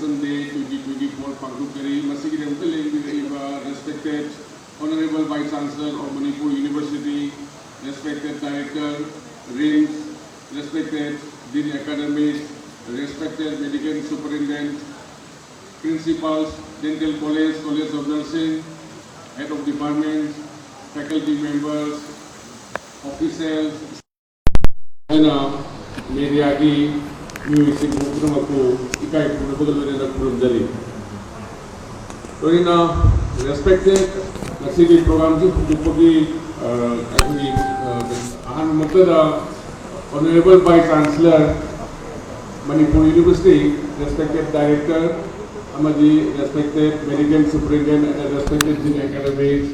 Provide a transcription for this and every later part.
Education Day 2024 Pangdukari, Masigi respected Honorable Vice Chancellor of Manipur University, respected Director, RIMS, respected Dean Academics, respected Medical Superintendent, Principals, Dental College, College of Nursing, Head of Departments, faculty members, officials, and media music respected program Honorable Vice Chancellor Manipur University, respected Director, respected Medical Superintendent, and respected Dean Academics,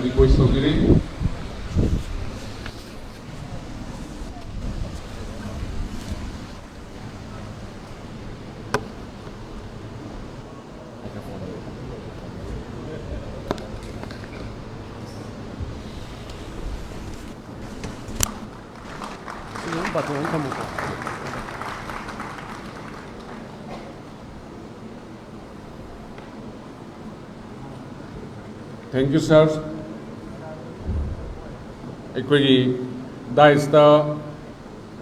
request of the Thank you, sir. Equally, Daista,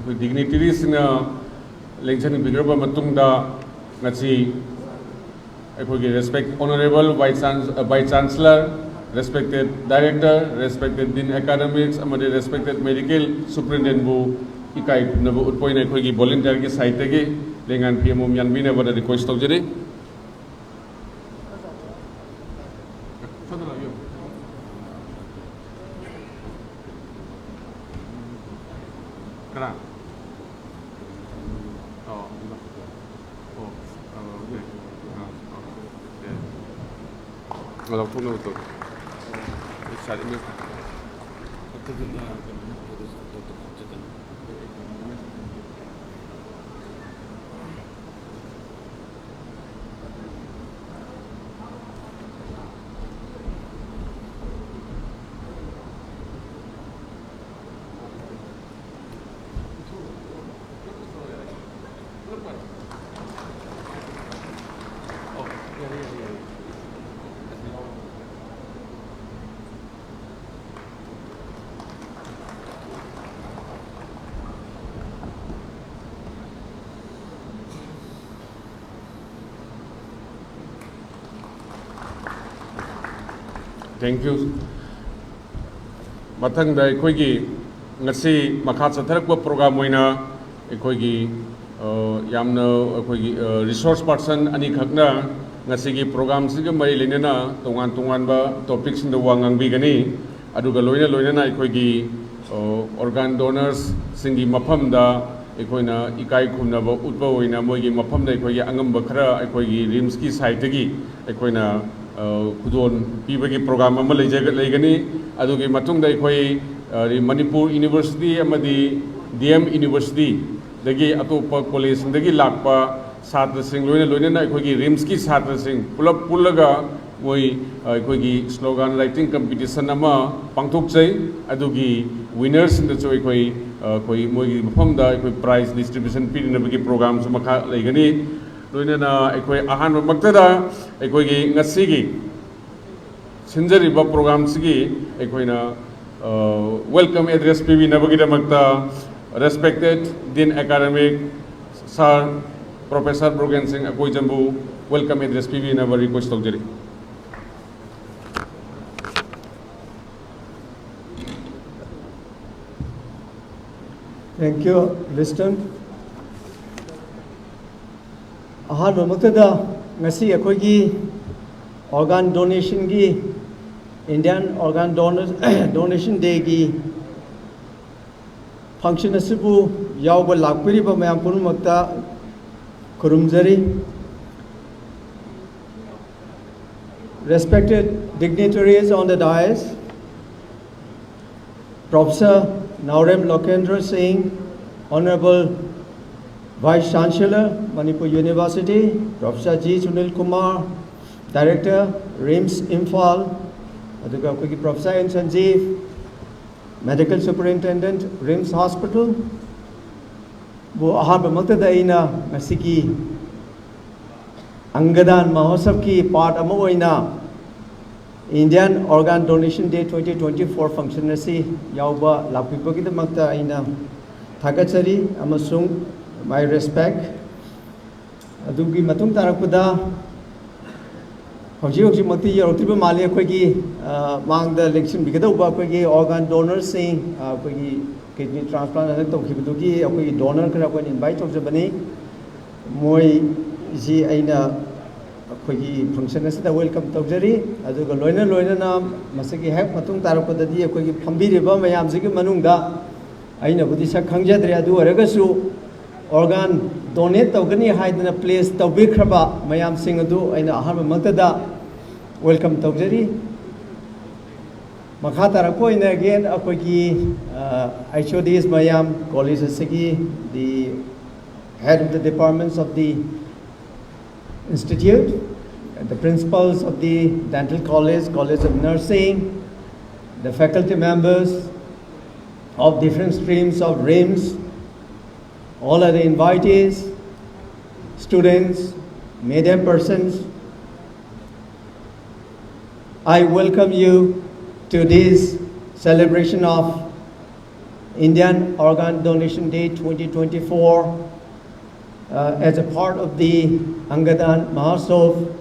with dignitaries in a election in Bigraba Matunda, Natsi, equally respect Honorable Vice Chancellor, respected Director, respected Dean Academics, and respected Medical Superintendent, Ikai, Nabu Utpoint, equally volunteer site, Lengan PMO Yanmina, what a request of Jerry. Thank you. Mathang da equigi ngasi makhat satharakwa program oina equigi yamna equigi resource person ani khakna ngasi gi program siga mari lenena tongan ba topics in the wangang bigani aduga loina equigi organ donors singi mafam da equina ikai khumna ba utba oina mogi mafam da equigi angam bakhra equigi rims ki site gi equina Kudon Pibaki program Malaygani, Aduki Matunda Koi, Manipur University, Amadi DM University, the Gay Atopa Police, and the Gay Lakpa, Satra Singh, Luna, Kogi, Rimski Satra Singh, Pulap Pulaga, Moi, Kogi, slogan writing competition, Nama, Pangtukse, Aduki, winners in the Choi, Koi, Moi, Pumda, prize distribution period in the programs, Maka Lagani. Loinana ekoi ahan maktada ekoi gi ngasigi sinjari ba program sigi ekoi na welcome address pv nabagi damakta respected Dean Academic Sir Professor Brogan Singh ekoi jambu welcome address pv nabar request tawjeri. Thank you, Winston. Ahan mamaktada ngasi akogi organ donation gi Indian organ donors donation day gi function asibu yawba lakpiri ba mayam punumakta kurumjari. Respected dignitaries on the dais, Professor Naurem Lokendra Singh, Honorable Vice Chancellor, Manipur University, Professor G. Sunil Kumar, Director, RIMS Imphal, Professor N. Sanjeev, Medical Superintendent, RIMS Hospital, bu ahanba maktada aina ngasigi ANGDAAN MAHOTSAV ki part ama oina Indian Organ Donation Day 2024 function asi yauba lakpibagi da makta aina thagachari amasung my respect adugi matung tarakpada hojik makti yarutriba mali akhoi mangda election bigada akhoi organ donors sing akhoi kidney transplant ana tawkhibadugi akhoi donor kara akhoi invite tawjabani moi ji aina akhoi function asida welcome tawjari aduga loina na masagi hek matung tarakpadadi akhoi phambiriba mayam sigi manungda aina budi sak khangjadre adu aragasu organ donate tawgani haidana place tawbikraba mayam sing adu aina ahanba maktada welcome tawjari makha tarakoina again akhoi HODs mayam college asigi the head of the departments of the institute, the principals of the dental college, college of nursing, the faculty members of different streams of RIMS, all other invitees, students, media persons. I welcome you to this celebration of Indian Organ Donation Day 2024 as a part of the ANGDAAN MAHOTSAV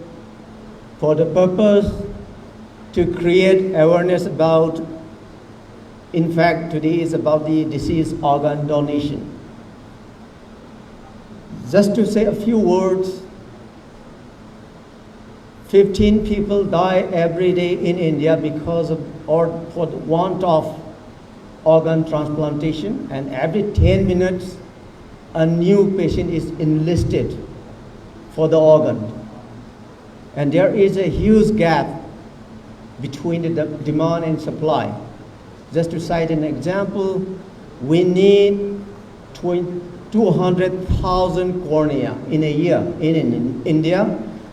for the purpose to create awareness about, in fact, today is about the disease organ donation. Just to say a few words, 15 people die every day in India because of or for the want of organ transplantation, and every 10 minutes a new patient is enlisted for the organ. And there is a huge gap between the demand and supply. Just to cite an example, we need 200,000 cornea in a year in India,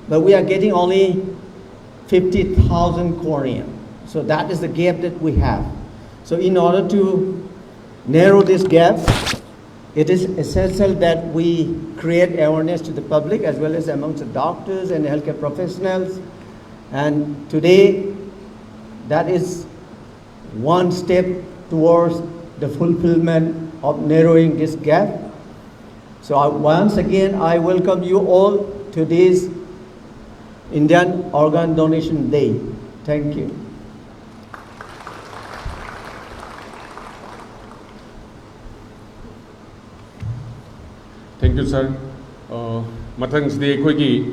but we are getting only 50,000 cornea. So that is the gap that we have. So in order to narrow this gap, it is essential that we create awareness to the public as well as amongst the doctors and healthcare professionals. And today, that is one step towards the fulfillment of narrowing this gap. So once again, I welcome you all to this Indian Organ Donation Day. Thank you. Thank you, sir. Mathang sidi akhoi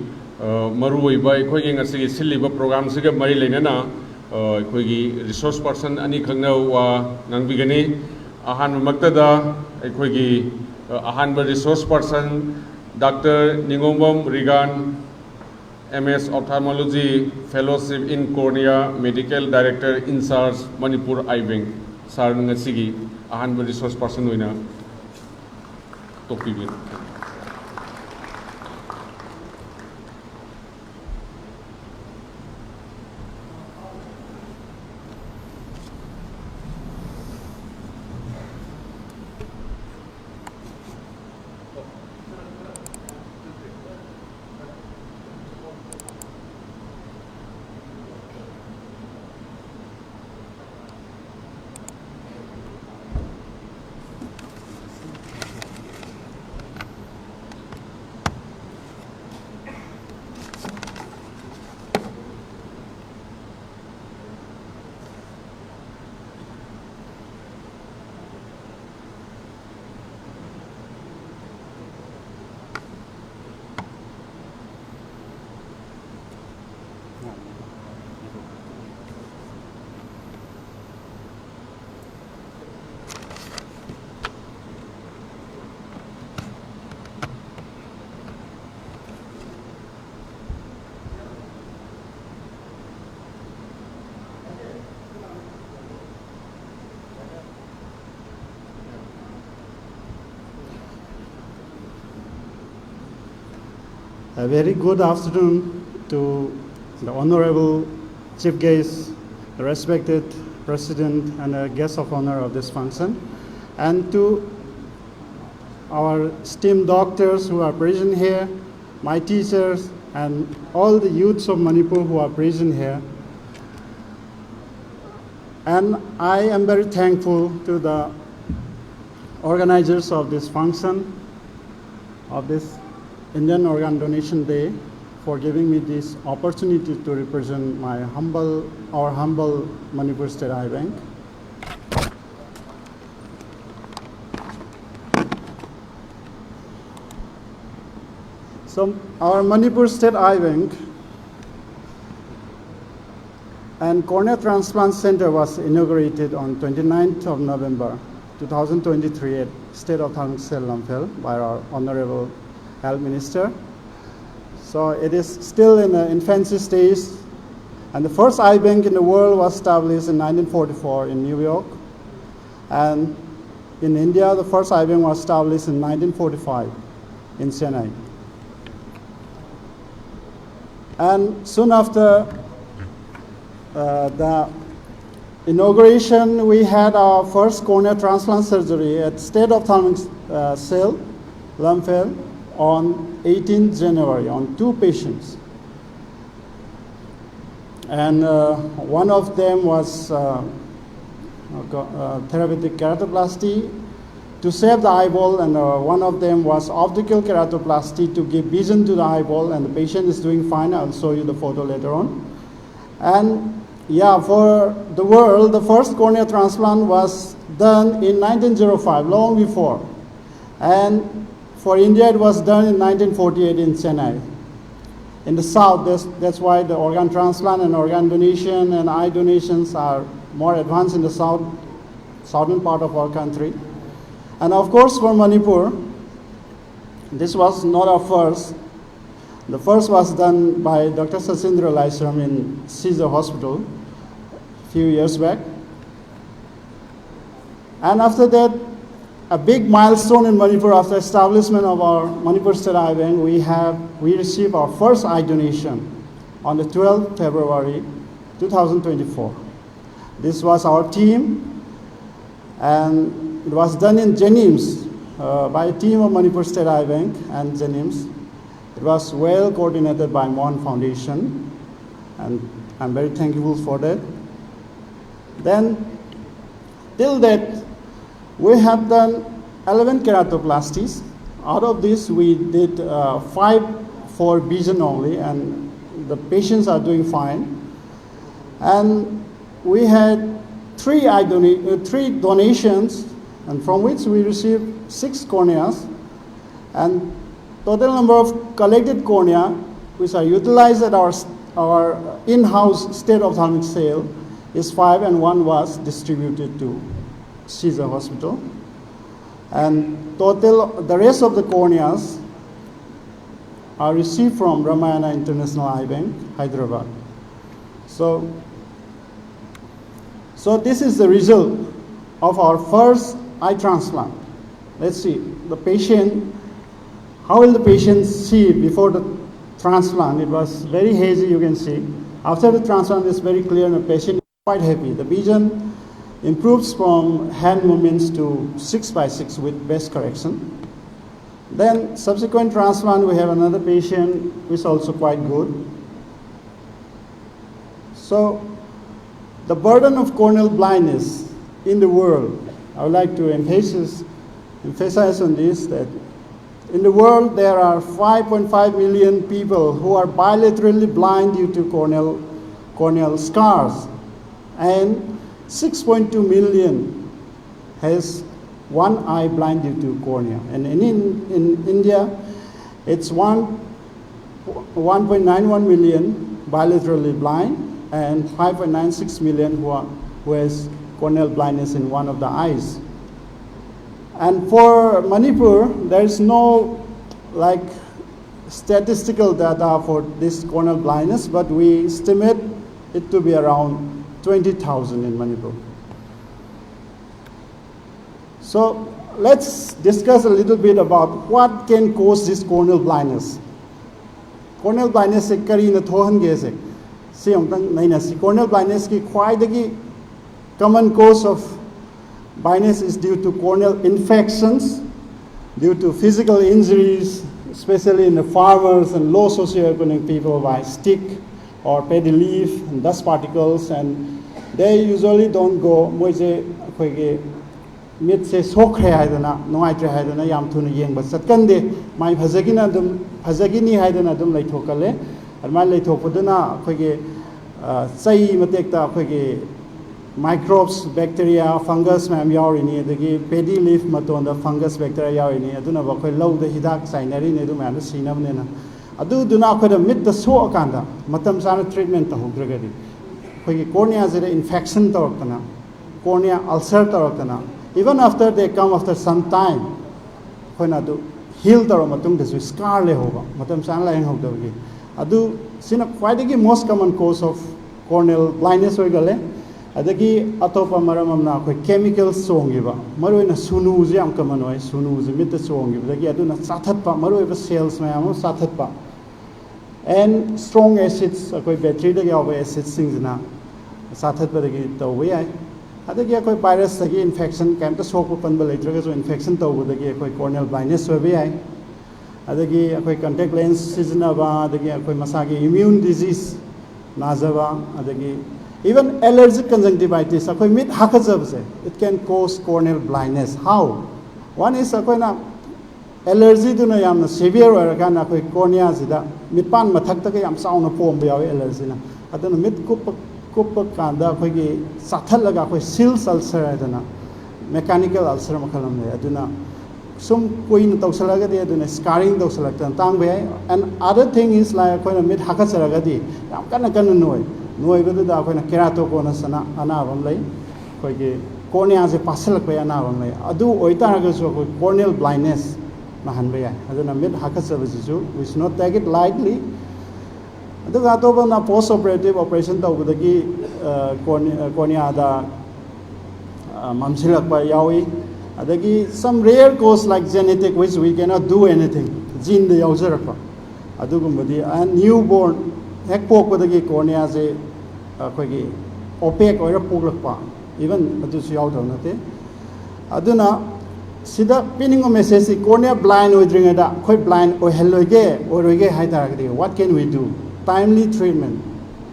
maru oiba akhoi ngasi siliba program siga mari leinana akhoi resource person ani khangna wa nangbigani ahan maktada akhoi ahan ba resource person Dr. Ningombam Rigan, MS Ophthalmology Fellowship in Cornea, Medical Director in charge Manipur Eye Bank. Sir ngasigi ahan ba resource person oina topic. A very good afternoon to the Honorable Chief Guest, the respected President and a guest of honor of this function, and to our STEM doctors who are present here, my teachers, and all the youths of Manipur who are present here. And I am very thankful to the organizers of this function, of this Indian Organ Donation Day, for giving me this opportunity to represent our humble Manipur State Eye Bank. So our Manipur State Eye Bank and Cornea Transplant Center was inaugurated on 29th of November 2023 at State Ophthalmic Cell Imphal by our Honorable Health Minister. So it is still in the infancy stage, and the first eye bank in the world was established in 1944 in New York, and in India the first eye bank was established in 1945 in Chennai. And soon after the inauguration, we had our first cornea transplant surgery at State Ophthalmic Cell Imphal on 18th January on 2 patients. And one of them was therapeutic keratoplasty to save the eyeball, and one of them was optical keratoplasty to give vision to the eyeball, and the patient is doing fine. I'll show you the photo later on. And yeah, for the world, the first cornea transplant was done in 1905, long before. And for India, it was done in 1948 in Chennai. In the south, that's why the organ transplant and organ donation and eye donations are more advanced in the southern part of our country. And of course, for Manipur, this was not our first. The first was done by Dr. Sachindra Laisram in Caesar Hospital a few years back. And after that, a big milestone in Manipur after establishment of our Manipur State Eye Bank, we received our first eye donation on the 12th February 2024. This was our team, and it was done in Jennings by a team of Manipur State Eye Bank and Jennings. It was well coordinated by Mon Foundation, and I'm very thankful for that. Then, till that, we have done 11 keratoplasties. Out of this, we did 5 for vision only, and the patients are doing fine. And we had 3 donations, and from which we received 6 corneas. And total number of collected cornea, which are utilized at our in-house State Ophthalmic Cell, is 5, and 1 was distributed to Caesar Hospital. And total, the rest of the corneas are received from Ramayana International Eye Bank, Hyderabad. So this is the result of our first eye transplant. Let's see, the patient, how will the patient see before the transplant? It was very hazy, you can see. After the transplant, it's very clear, and the patient is quite happy. The vision improves from hand movements to 6x6 with best correction. Then subsequent transplant, we have another patient who is also quite good. So the burden of corneal blindness in the world, I would like to emphasize on this, that in the world there are 5.5 million people who are bilaterally blind due to corneal scars, and 6.2 million has one eye blind due to cornea. And in India, it's 1.91 million bilaterally blind, and 5.96 million who has corneal blindness in one of the eyes. And for Manipur, there is no statistical data for this corneal blindness, but we estimate it to be around 20,000 in Manipur. So let's discuss a little bit about what can cause this corneal blindness. Corneal blindness is kari na thohan ge se amtang naina si corneal blindness ki khwaidagi common cause of blindness is due to corneal infections, due to physical injuries, especially in the farmers and low socioeconomic people, by stick or paddy leaf and dust particles, and they usually don't go. Mid say sokre haidana, no aitre haidana, yam thuna yeng ba satkande, my Hazagina dum Hazagini haidana dum lay tokale, and my lay topodana, say matekta, microbes, bacteria, fungus, ma'am yaurini, the paddy leaf maton, the fungus, bacteria yaurini, aduna bakoi low the hidak sinari, nedum and the sinamena. Adu do not could admit the so akanda, matam sana treatment of Hugregadi. Cornea is an infection tortana, cornea ulcer tortana. Even after they come after some time, when I do heal the matung, this is scar lehova, matam sana laying of the adu sina quite a most common cause of corneal blindness or gale. Adagi atopa maramamna chemical song giva. Maru in a sunuzi am kamanoi, sunuzi mit the song give the Giaduna Sathatpa, Maru sales mayamo Sathatpa. And strong acids, a battery the Yawa acids things na Sathatpa the way. Adagi virus infection came to soak open the later infection to the corneal blindness or VI. Adagi contact lens season of the Masagi immune disease, Nazava, Adagi. Even allergic conjunctivitis, it can cause corneal blindness. How? One is allergy to severe or cornea, Mipan Matakaka, am sound of poem by allergy. At the mid Kupa Kanda, Satalaga, seals ulcer, mechanical ulcer, Macalam, some queen toxalagadi, scarring toxalactan, tangway, and other thing is like mid Hakasaragadi, I'm gonna know. No, even the kerato conasana, anavum lay, cornea as a parcel by anavum lay. Adu oitaragas corneal blindness, Mahanbaya. I don't know mid Haka services, we should not take it lightly. The Gatova post operative operation over the cornea, the Mamsilak by Yawi. Adagi some rare cause like genetic which we cannot do anything. Gene the Yauzerapa. Adugumadi and newborn. Hekpok with the cornea as a opaque or a pulakpa, even Matusio Donate. Aduna, Sida pinning of message, cornea blind or drinking that, quite blind or helloge or rege hydrogly. What can we do? Timely treatment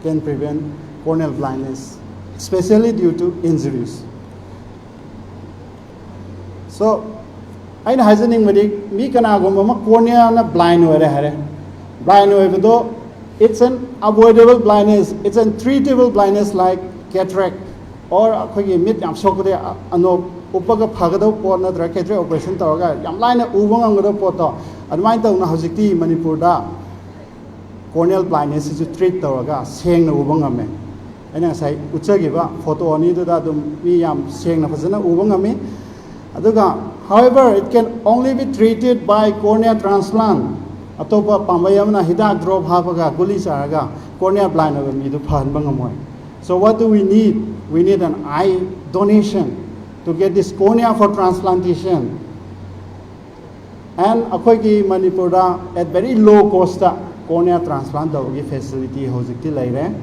can prevent corneal blindness, especially due to injuries. So, I know hazening with it, me can agoma cornea blind or a blind over though. It's an avoidable blindness. It's a treatable blindness like cataract or a mid Amsokode ano Upaga Pagado Porna cataract operation Toga. Yamline Ubang Poto, and my town Hosiki, Manipurda. Corneal blindness is to treat Toga, saying Ubangame. And I say, Uchagiva, photo on either that we am saying of Ubangame. Aduga, however, it can only be treated by cornea transplant. Atopa Pamayamna Hidak drop Hapaga, Gulisaraga, cornea blind over me to Panbangamoy. So, what do we need? We need an eye donation to get this cornea for transplantation. And Akogi Manipura at very low cost cornea transplant facility Hosiki Laire.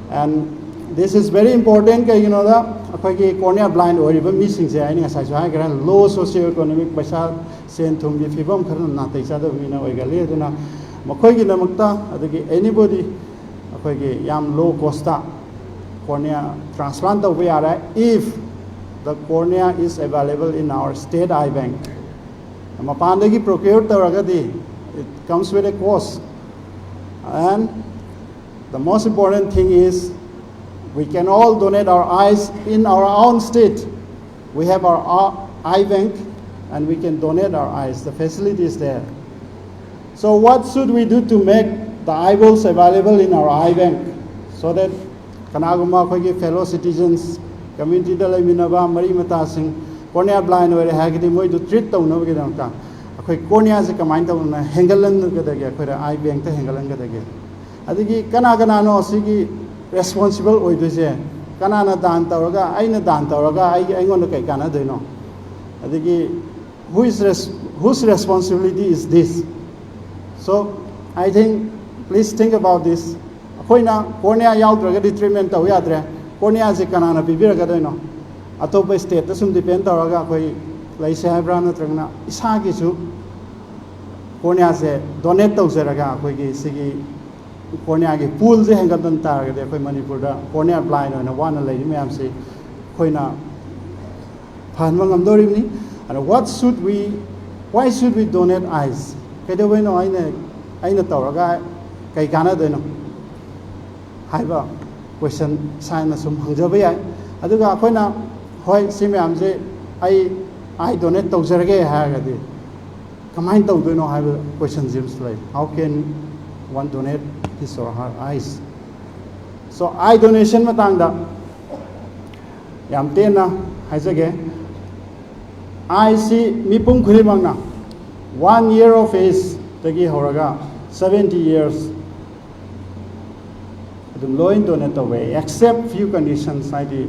And this is very important, you know, the cornea blind or even missing low socioeconomic basal sent to me fibum not each other in a way. Makogi Namakta, anybody yam low costa cornea transplant we are if the cornea is available in our state eye bank. Mapandagi procured the ragadi, it comes with a cost. And the most important thing is we can all donate our eyes in our own state. We have our eye bank and we can donate our eyes. The facility is there. So what should we do to make the eyeballs available in our eye bank so that Kanaguma fellow citizens, community Dalaminaba, Marimata Singh, cornea blind or Hagadi to treat the Unovidanka. Cornea is a command of Hengalan, eye bank to Hengalan. I think Kanaganano Sigi responsible with this. Kanana Dan Taraga, Aina Dan Taraga, I'm going to take Canada. I think whose responsibility is this? So I think please think about this. Cornea Yaldragadi treatment of Yadre, cornea is a Kanana Pibiragadino. Atopa state doesn't depend on ꯂꯩꯁꯦ ꯍꯥꯏꯕ꯭ꯔꯥ ꯅꯠꯇ꯭ꯔꯒꯅ ꯏꯁꯥꯒꯤꯁꯨ ꯀꯣꯔꯅꯤꯌꯥꯁꯦ donate ꯇꯧꯖꯔꯒ ꯑꯩꯈꯣꯏꯒꯤ ꯁꯤꯒꯤ ꯀꯣꯔꯅꯤꯌꯥꯒꯤ ꯄꯨꯜꯁꯦ ꯍꯦꯟꯒꯠꯍꯟ ꯇꯥꯔꯒꯗꯤ ꯑꯩꯈꯣꯏ ꯃꯅꯤꯄꯨꯔꯗ cornea blind ꯑꯣꯏꯅ ꯋꯥꯅ ꯂꯩꯔꯤ ꯃꯌꯥꯝꯁꯤ ꯑꯩꯈꯣꯏꯅ ꯐꯍꯟꯕ ꯉꯝꯗꯧꯔꯤꯕꯅꯤ ꯑꯗ why should we donate eyes ꯀꯩꯗꯧꯕꯩꯅꯣ ꯑꯩꯅ ꯇꯧꯔꯒ ꯀꯩ ꯀꯥꯟꯅꯗꯣꯏꯅꯣ ꯍꯥꯏꯕ ꯀ꯭ꯋꯦꯁꯟ ꯏꯁꯥꯅ ꯁꯨꯝ ꯍꯪꯖꯕ ꯌꯥꯏ ꯑꯗꯨꯒ ꯑꯩꯈꯣꯏꯅ ꯍꯣꯏ ꯁꯤ ꯃꯌꯥꯝꯁꯦ ꯑꯩ ꯗꯣꯅꯦꯠ ꯇꯧꯖꯔꯒꯦ ꯍꯥꯏꯔꯒꯗꯤ ꯀꯃꯥꯏꯅ ꯇꯧꯗꯣꯏꯅꯣ ꯍꯥꯏꯕ ꯀ꯭ꯋꯦꯁꯟꯁꯤ ꯑꯃꯁꯨ ꯂꯩ how can one donate his or her eyes so eye donation matangda yam tena haijage eye si mipum khuribangna 1 year of age tagi horaga 70 years adum loin donate away except few conditions haidi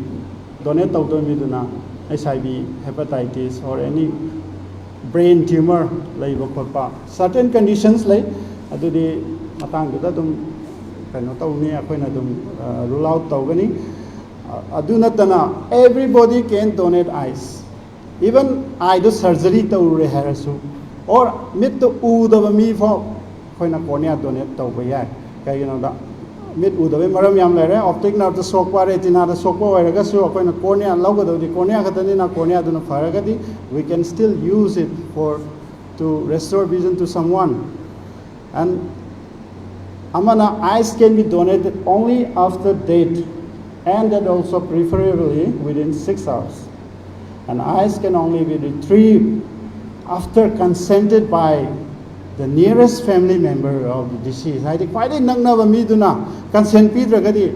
donate tawdoi miduna HIV hepatitis or any brain tumor leiba khotpa certain conditions lay adudi matangda dum kaino tawni akoina dum rule out tawgani adu natana everybody can donate eyes even eye do surgery tawre harasu or mit to udaba mi fo koina cornea donate tawba yai kaigino da mit udaba maram yam lere optic nerve to sokwa retina da sokwa oiraga su koina cornea lawgadodi cornea khatani na cornea duna faragadi we can still use it to restore vision to someone and amana eyes can be donated only after date and that also preferably within 6 hours and eyes can only be retrieved after consented by the nearest family member of the deceased. I think quite nangnava miduna consent pidragadi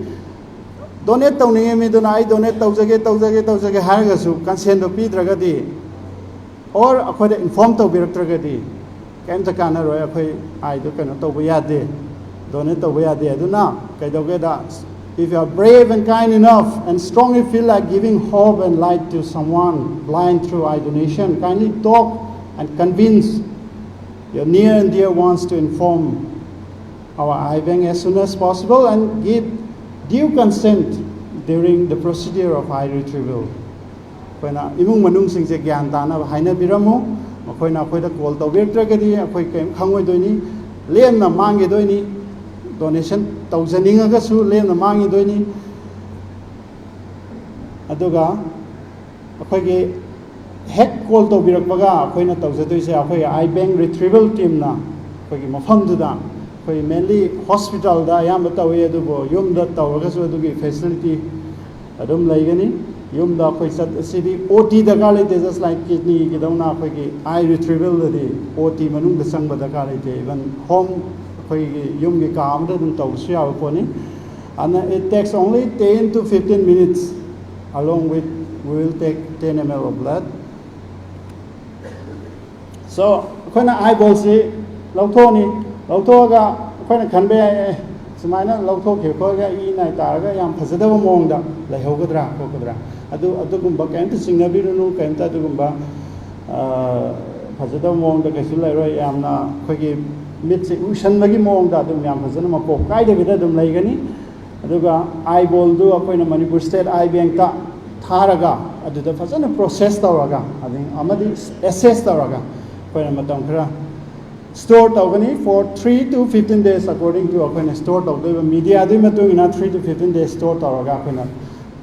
donate tawninge miduna I donate tawjage haragasu consent do pidragadi or akhoi inform tawbiratragadi kaimta kana roi akhoi I do kana tawba yade donate tawba yade aduna kaidogeda if you are brave and kind enough and strongly feel like giving hope and light to someone blind through eye donation, kindly talk and convince your near and dear ones to inform our eye bank as soon as possible and give due consent during the procedure of eye retrieval. Koina imung manung singse gyan dana haina biramu koina koida call tawbirtragadi akoi kem khangoi doini lemna mangi doini donation tawjaninga su lemna mangi doini aduga akhoi head call to birakbaga akoina tawjadoise akoi eye bank retrieval team na akhoi mafam duda akhoi mainly hospital da yamba tawe adubo yumda tawraga su adugi facility adum laigani yumda akhoi sat city OT da ka lete just like kidney gidawna akhoi ki eye retrieval da OT manung da sangba da ka lete even home yumgi kaam da dum tawsu yaw poni and it takes only 10 to 15 minutes along with we will take 10 ml of blood so koina eyeball si lautoga koina khanbe sumaina lauthok he ko ga I nai taraga yam phajadaba mongda laihogadra kokadra adu gumba kaimta singnabirunu kaimta dugumba phajadaba mongda kaisu lairoi yamna khogi mitse ushanbagi mongda dum yam phajana mapok kaidabida dum laigani aduga eyeball du akoina Manipur State Eye Bank ta tharaga aduda phajana process tawraga adin amadi assess tawraga koina matam khara store tawgani for 3 to 15 days according to akoina store tawdeba media du matungina 3 to 15 days store tawraga akoina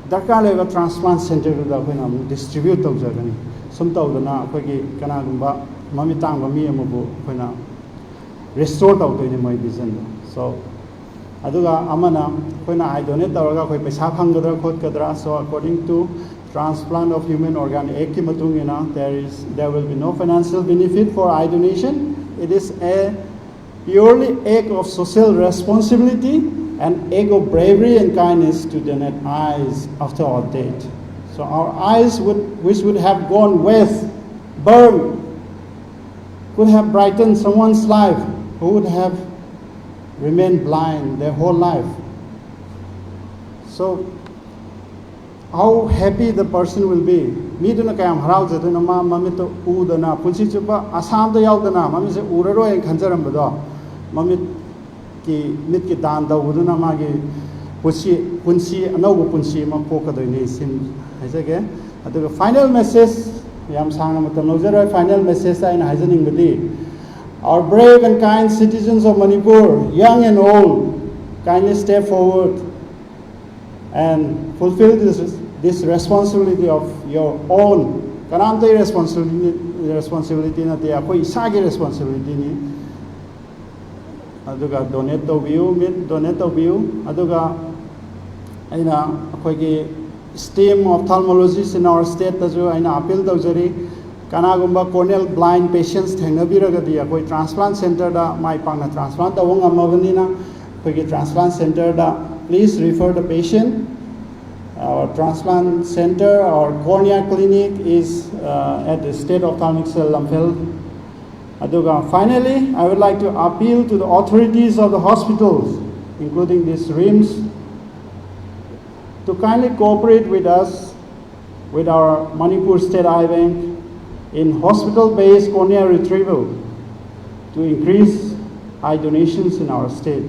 darkar leba transplant center da akoina distribute tawjagani sum tawdana akoigi kana gumba mami tangba mi amabu akoina restore tawdoini my vision so aduga amana koina I donate tawraga koi paisa phanggadra khotgadra so according to transplant of human organ ek ki matungina there will be no financial benefit for eye donation it is a purely act of social responsibility and act of bravery and kindness to donate eyes after our death so our eyes which would have gone waste burned could have brightened someone's life who would have remained blind their whole life. So, how happy the person will be. Me do na kayam harau jadu na mami to udana punsi chupa asam to yaudana mami se uraro en khanjaram bado mami ki mit ki dan da uduna magi punsi anau punsi ma pokadoi ni sin haisage aduga final message yam sang matam lojaro final message ta ina haijaning bidi our brave and kind citizens of Manipur, young and old, kindly step forward and fulfill this responsibility of your own. Kanamtai responsibility na te akoi isagi responsibility ni. Aduga donate to view. Aduga aina akoi ki STEM ophthalmologists in our state tajo aina appeal taujari. Kanagumba corneal blind patients thengnabiragadi akoi transplant center da mai pangna transplant tawong amabanina akoi transplant center da please refer the patient. Our transplant center, our cornea clinic is at the state ophthalmic cell Imphal. Aduga finally I would like to appeal to the authorities of the hospitals including these RIMS to kindly cooperate with us with our Manipur State Eye Bank in hospital-based cornea retrieval to increase eye donations in our state.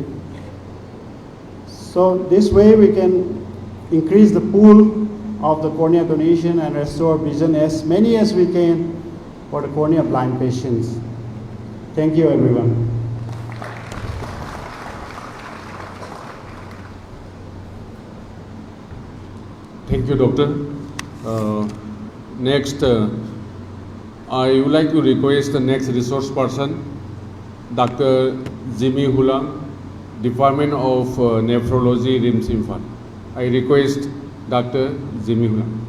So this way we can increase the pool of the cornea donation and restore vision as many as we can for the cornea blind patients. Thank you everyone. Thank you, Doctor. Next, I would like to request the next resource person, Dr. Jimmy Hulang, Department of Nephrology, RIMS Imphal. I request Dr. Jimmy Hulang.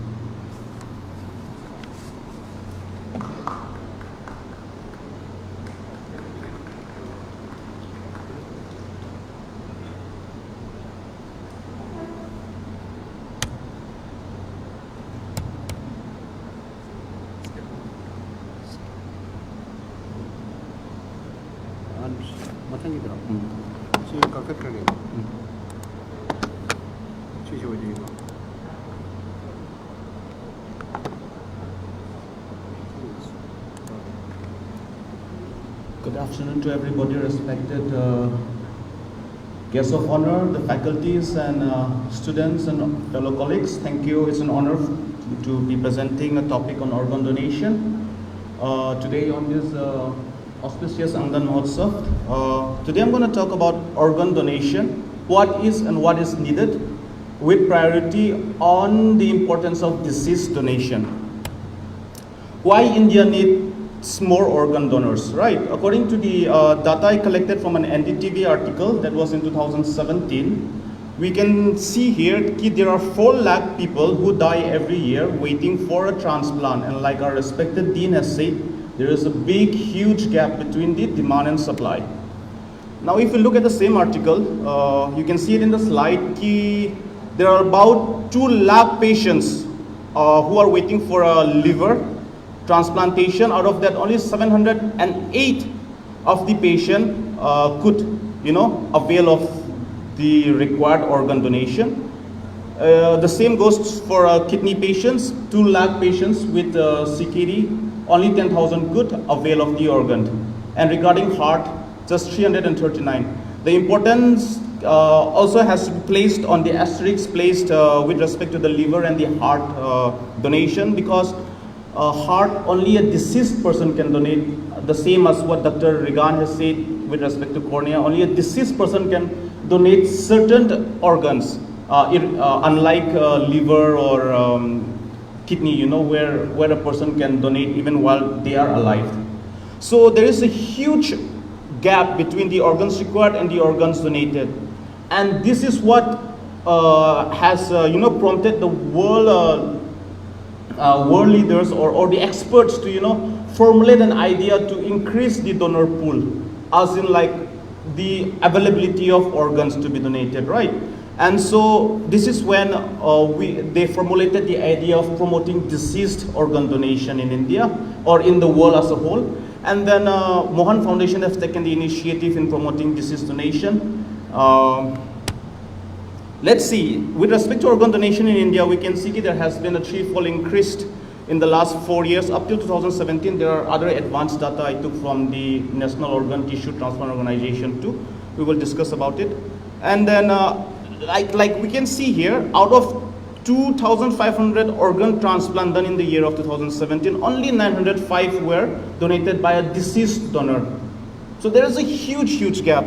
Good afternoon to everybody, respected guests of honor, the faculties and students and fellow colleagues. Thank you. It's an honor to be presenting a topic on organ donation. Today on this auspicious ANGDAAN MAHOTSAV. Today I'm going to talk about organ donation, what is and what is needed, with priority on the importance of deceased donation. Why India needs more organ donors, right? According to the data I collected from an NDTV article that was in 2017, we can see here that there are 4 lakh people who die every year waiting for a transplant, and like our respected Dean has said, there is a big, huge gap between the demand and supply. Now, if you look at the same article, you can see it in the slide, there are about 2 lakh patients who are waiting for a liver transplantation. Out of that, only 708 of the patient could, avail of the required organ donation. The same goes for kidney patients. 2 lakh patients with CKD, only 10,000 could avail of the organ. And regarding heart, just 339. The importance also has to be placed on the asterisk placed with respect to the liver and the heart donation, because heart, only a deceased person can donate, the same as what Dr. Regan has said with respect to cornea. Only a deceased person can donate certain organs, unlike liver or kidney, where a person can donate even while they are alive. So there is a huge gap between the organs required and the organs donated. And this is what has prompted the world leaders or the experts to formulate an idea to increase the donor pool, as in like the availability of organs to be donated, right? And so this is when they formulated the idea of promoting deceased organ donation in India or in the world as a whole. And then Mohan Foundation has taken the initiative in promoting deceased donation. Let's see, with respect to organ donation in India, we can see that there has been a 3-fold increase in the last 4 years. Up till 2017, there are other advanced data I took from the National Organ Tissue Transplant Organization too. We will discuss about it. And then, like we can see here, out of 2,500 organ transplant done in the year of 2017. Only 905 were donated by a deceased donor. So there is a huge gap.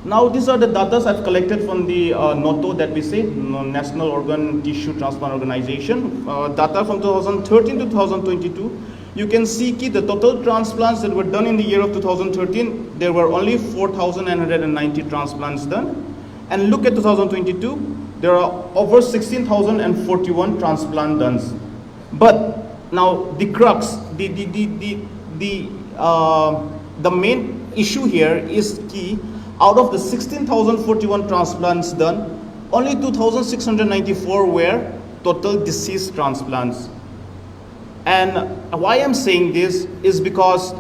Now these are the data I've collected from the NOTO, that we say, National Organ Tissue Transplant Organization. Data from 2013 to 2022. You can see the total transplants that were done in the year of 2013, there were only 4,990 transplants done. And look at 2022, there are over 16,041 transplant done. But now the crux, the main issue here is key. Out of the 16,041 transplants done, only 2,694 were total deceased transplants. And why I'm saying this is because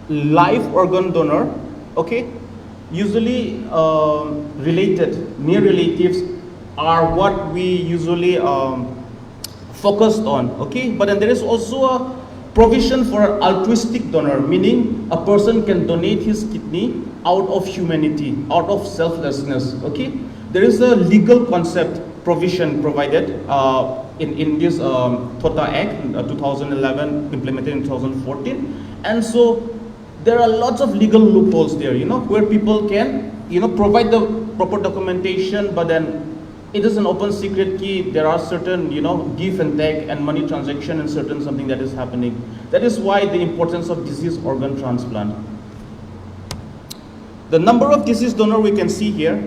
live organ donor, okay, usually related, near relatives are what we usually focused on, okay? But then there is also a provision for altruistic donor, meaning a person can donate his kidney out of humanity, out of selflessness, okay? There is a legal concept provision provided in this TOTA Act 2011, implemented in 2014. And so there are lots of legal loopholes there, where people can, provide the proper documentation, but then it is an open secret key. There are certain, give and take and money transaction and certain something that is happening. That is why the importance of deceased organ transplant. The number of deceased donor we can see here.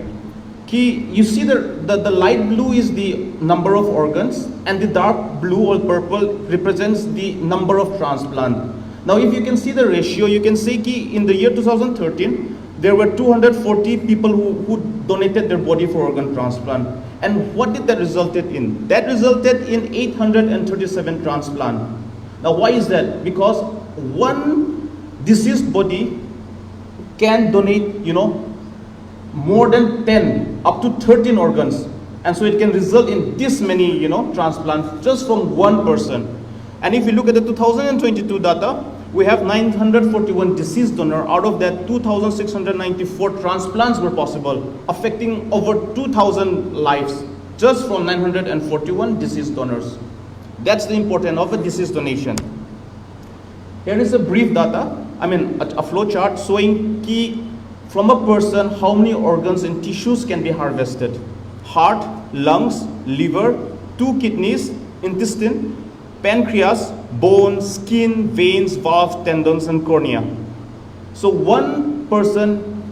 You see the light blue is the number of organs, and the dark blue or purple represents the number of transplant. Now if you can see the ratio, you can see in the year 2013, there were 240 people who donated their body for organ transplant. And what did that resulted in? That resulted in 837 transplant. Now why is that? Because one deceased body can donate, more than 10, up to 13 organs. And so it can result in this many, transplants just from one person. And if you look at the 2022 data, we have 941 deceased donors. Out of that, 2,694 transplants were possible, affecting over 2,000 lives, just from 941 deceased donors. That's the importance of a deceased donation. Here is a brief data, a flow chart showing from a person how many organs and tissues can be harvested. Heart, lungs, liver, 2 kidneys, intestine, pancreas, bone, skin, veins, valves, tendons, and cornea. So one person,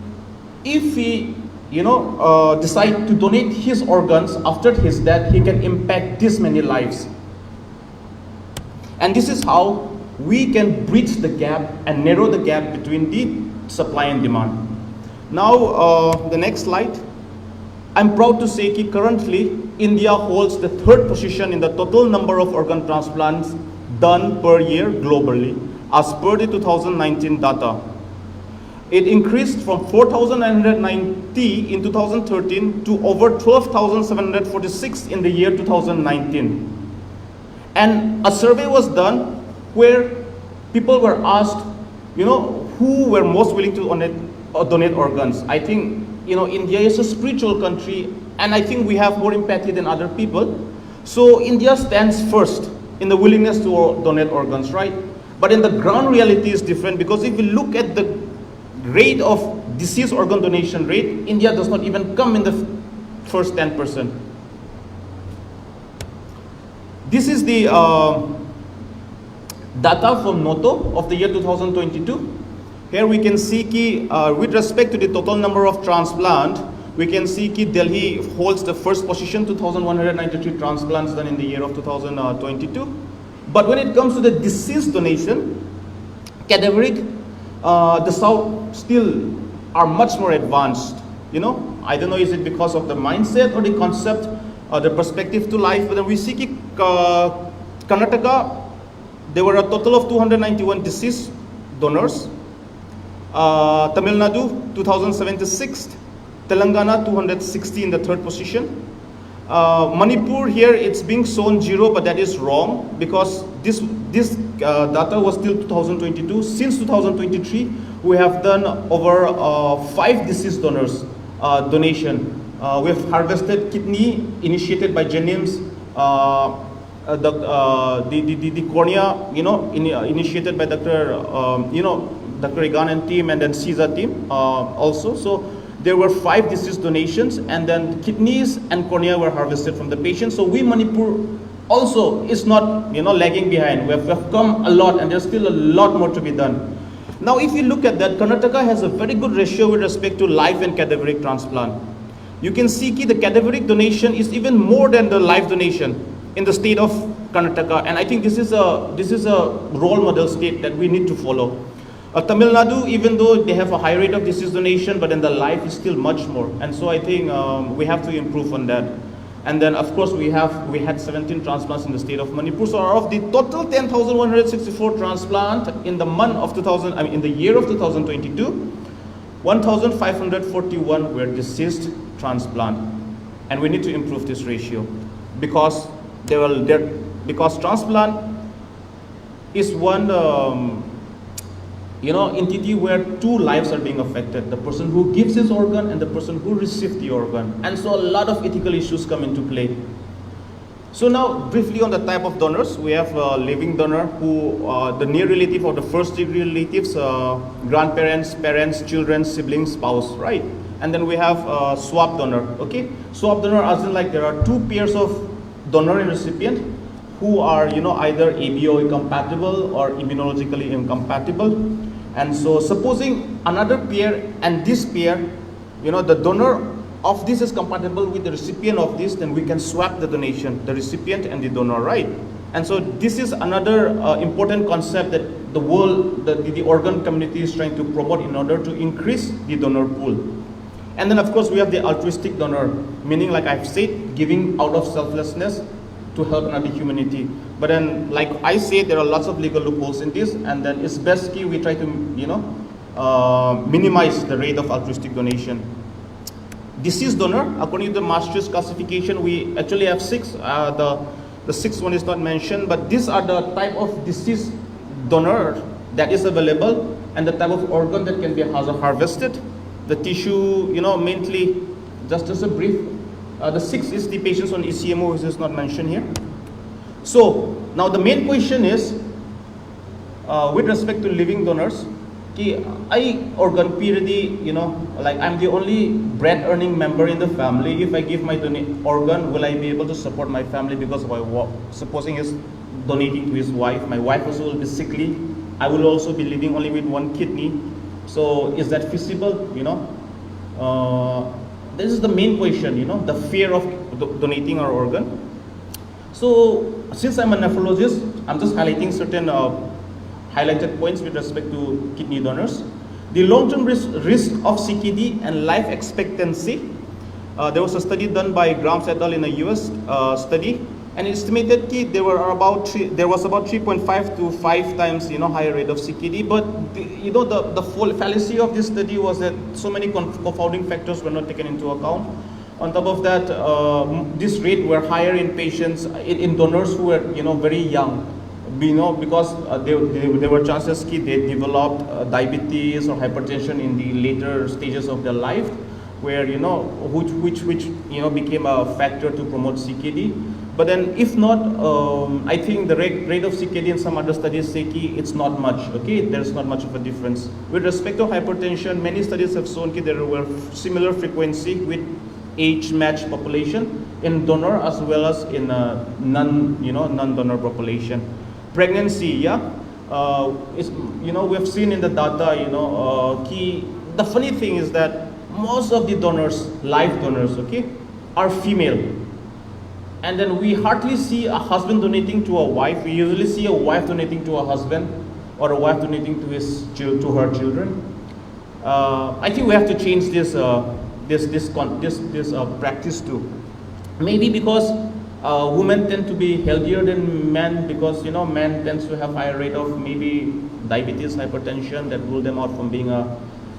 if he decide to donate his organs after his death, he can impact this many lives. And this is how we can bridge the gap and narrow the gap between the supply and demand. Now the next slide. I'm proud to say that currently India holds the 3rd position in the total number of organ transplants done per year globally, as per the 2019 data. It increased from 4,990 in 2013 to over 12,746 in the year 2019. And a survey was done where people were asked, who were most willing to donate organs. I think, India is a spiritual country, and I think we have more empathy than other people. So India stands first in the willingness to donate organs, right? But in the ground reality is different, because if you look at the rate of deceased organ donation rate, India does not even come in the first 10%. This is the data from NOTO of the year 2022. Here we can see with respect to the total number of transplant, we can see Delhi holds the first position, 2,193 transplants done in the year of 2022. But when it comes to the deceased donation, cadaveric, the South still are much more advanced. I don't know, is it because of the mindset or the concept, the perspective to life? But then we see Karnataka, there were a total of 291 deceased donors. Tamil Nadu, 2076. Telangana, 260 in the 3rd position. Manipur, here it's being shown 0, but that is wrong, because this data was till 2022. Since 2023, we have done over 5 deceased donors donation. We have harvested kidney initiated by Jennings, the cornea, initiated by Dr. Dr. Egan and team, and then CISA team also. So there were 5 deceased donations, and then kidneys and cornea were harvested from the patient. So we, Manipur, also is not lagging behind. We have come a lot, and there's still a lot more to be done. Now, if you look at that, Karnataka has a very good ratio with respect to live and cadaveric transplant. You can see the cadaveric donation is even more than the live donation in the state of Karnataka, and I think this is a role model state that we need to follow. Tamil Nadu, even though they have a high rate of deceased donation, but then the life is still much more, and so I think we have to improve on that. And then, of course, we had 17 transplants in the state of Manipur. So out of the total 10,164 transplant in the in the year of 2022, 1,541 were deceased transplant, and we need to improve this ratio because because transplant is one entity where 2 lives are being affected: the person who gives his organ and the person who receives the organ, and so a lot of ethical issues come into play. So now, briefly on the type of donors, we have a living donor who, the near relative or the first degree relatives, grandparents, parents, children, siblings, spouse, right? And then we have swap donor, okay? Swap donor as in like there are 2 pairs of donor and recipient who are, either ABO incompatible or immunologically incompatible. And so supposing another pair and this pair, the donor of this is compatible with the recipient of this, then we can swap the donation, the recipient and the donor, right? And so this is another important concept that the world, the organ community is trying to promote in order to increase the donor pool. And then of course we have the altruistic donor, meaning like I've said, giving out of selflessness to help another humanity. But then, like I say, there are lots of legal loopholes in this, and then it's best we try to, minimize the rate of altruistic donation. Deceased donor, according to the Maastricht classification, we actually have 6. The 6th one is not mentioned, but these are the type of deceased donor that is available, and the type of organ that can be harvested. The tissue, mainly, just as a brief. The 6th is the patients on ECMO, which is not mentioned here. So now the main question is, with respect to living donors, I organ purity, like I'm the only bread earning member in the family. If I give my organ, will I be able to support my family because of my work? Supposing he's donating to his wife, my wife also will be sickly. I will also be living only with 1 kidney. So is that feasible? This is the main question, the fear of donating our organ. So since I'm a nephrologist, I'm just highlighting certain highlighted points with respect to kidney donors. The long-term risk of CKD and life expectancy. There was a study done by Grams et al. In a US study, and estimated there was about 3.5 to 5 times higher rate of CKD. But the fallacy of this study was that so many confounding factors were not taken into account. On top of that, this rate were higher in patients, in donors who were very young. Because there were chances they developed diabetes or hypertension in the later stages of their life, where which became a factor to promote CKD. But then if not, I think the rate of CKD in some other studies say it's not much, okay? There's not much of a difference. With respect to hypertension, many studies have shown there were similar frequency with age-matched population in donor as well as in non-donor population. Pregnancy, we have seen in the data, the funny thing is that most of the donors, live donors, okay, are female. And then we hardly see a husband donating to a wife. We usually see a wife donating to a husband, or a wife donating to her children. I think we have to change this practice too. Maybe because women tend to be healthier than men, because men tends to have higher rate of maybe diabetes, hypertension that rule them out from being a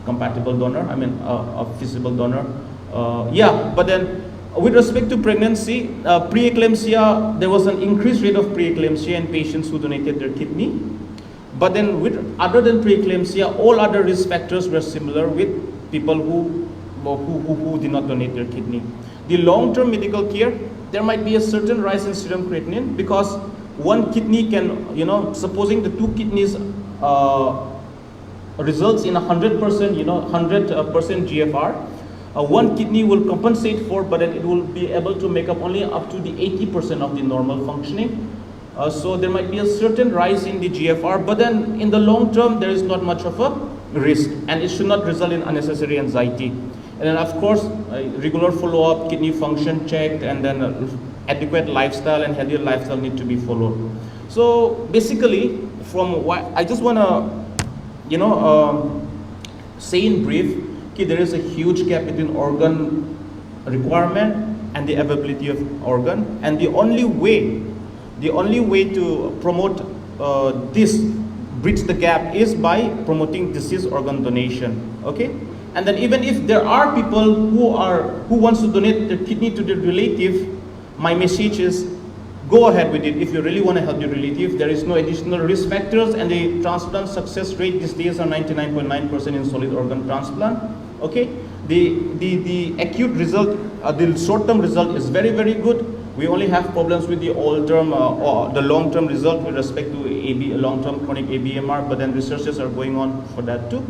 compatible donor. A feasible donor. But then with respect to pregnancy, preeclampsia, there was an increased rate of preeclampsia in patients who donated their kidney. But then other than preeclampsia, all other risk factors were similar with people who who did not donate their kidney. The long-term medical care, there might be a certain rise in serum creatinine because one kidney can, supposing the two kidneys results in 100%, 100% GFR. One kidney will compensate for, but then it will be able to make up only up to the 80% of the normal functioning. So there might be a certain rise in the GFR, but then in the long term, there is not much of a risk, and it should not result in unnecessary anxiety. And then of course, regular follow-up, kidney function checked, and then adequate lifestyle and healthier lifestyle need to be followed. So basically, from what I just want to, say in brief, there is a huge gap between organ requirement and the availability of organ, and the only way to promote bridge the gap is by promoting disease organ donation. Okay, and then even if there are people who wants to donate their kidney to their relative, my message is go ahead with it if you really want to help your relative. There is no additional risk factors, and the transplant success rate these days are 99.9% in solid organ transplant. Okay, the acute result, the short-term result is very, very good. We only have problems with the old-term or the long-term result with respect to long-term chronic ABMR, but then researches are going on for that too.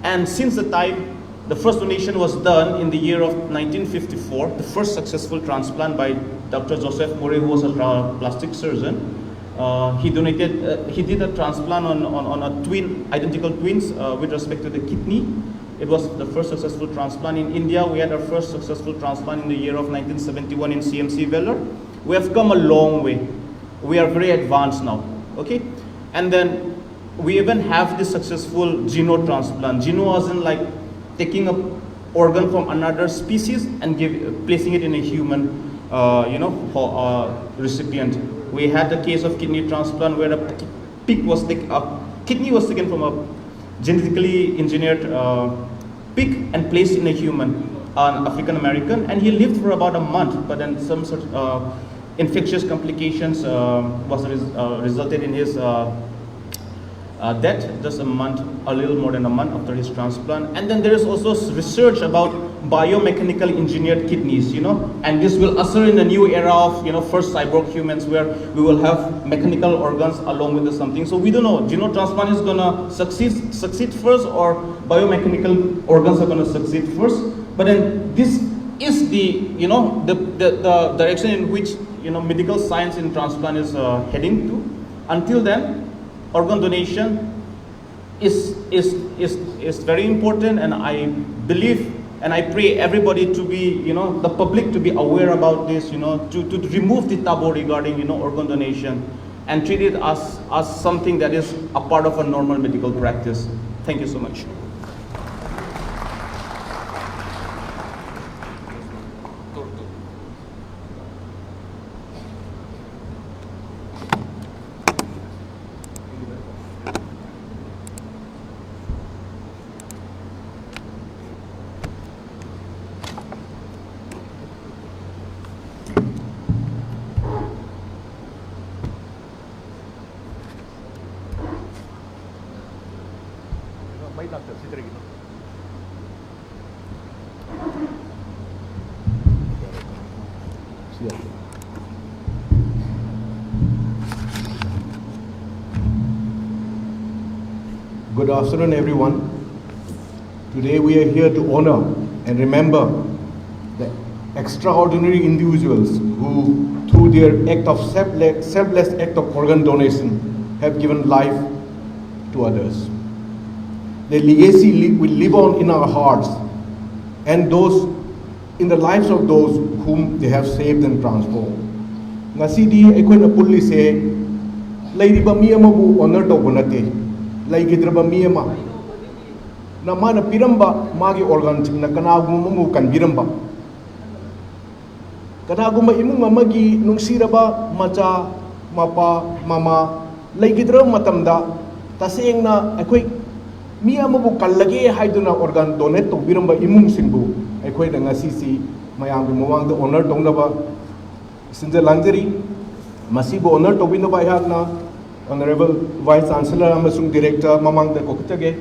And since the time the first donation was done in the year of 1954, the first successful transplant by Dr. Joseph Murray, who was a plastic surgeon. He did a transplant on identical twins with respect to the kidney. It was the first successful transplant in India. We had our first successful transplant in the year of 1971 in CMC Vellore. We have come a long way. We are very advanced now, okay? And then we even have this successful geno transplant. Geno as in like taking an organ from another species and placing it in a human, recipient. We had the case of kidney transplant where a kidney was taken from a genetically engineered pig and placed in a human, an African American, and he lived for about a month, but then some sort of infectious complications resulted in his death just a little more than a month after his transplant. And then there is also research about biomechanical engineered kidneys, and this will usher in a new era of, first cyborg humans where we will have mechanical organs along with something. So we don't know, transplant is gonna succeed first, or biomechanical organs are gonna succeed first. But then this is the, the direction in which, medical science in transplant is heading to. Until then, organ donation is very important, and I believe and I pray everybody to be, the public to be aware about this, to remove the taboo regarding, organ donation and treat it as something that is a part of a normal medical practice. Thank you so much. Good afternoon, everyone. Today we are here to honor and remember the extraordinary individuals who, through their selfless act of organ donation, have given life to others. Their legacy will live on in our hearts and in the lives of those whom they have saved and transformed. Ngasidi aikoina pulli se leiriba mi amabu honor tauba nate, leigidraba mi ama na mana piramba magi organ na kanaguma mu kanbiramba, kanaguma imung amagi nungsiraba macha mapa mama leigidraba matamda tasengna aikoi mi amabu kallage haiduna organ donate taubiramaba imung singbu aikoi na ngasisi mayamgi mawangda honor taunaba sinja langjari masibu honor tobinaba ihakna Honorable Vice Chancellor amasung Director mamangda kokitage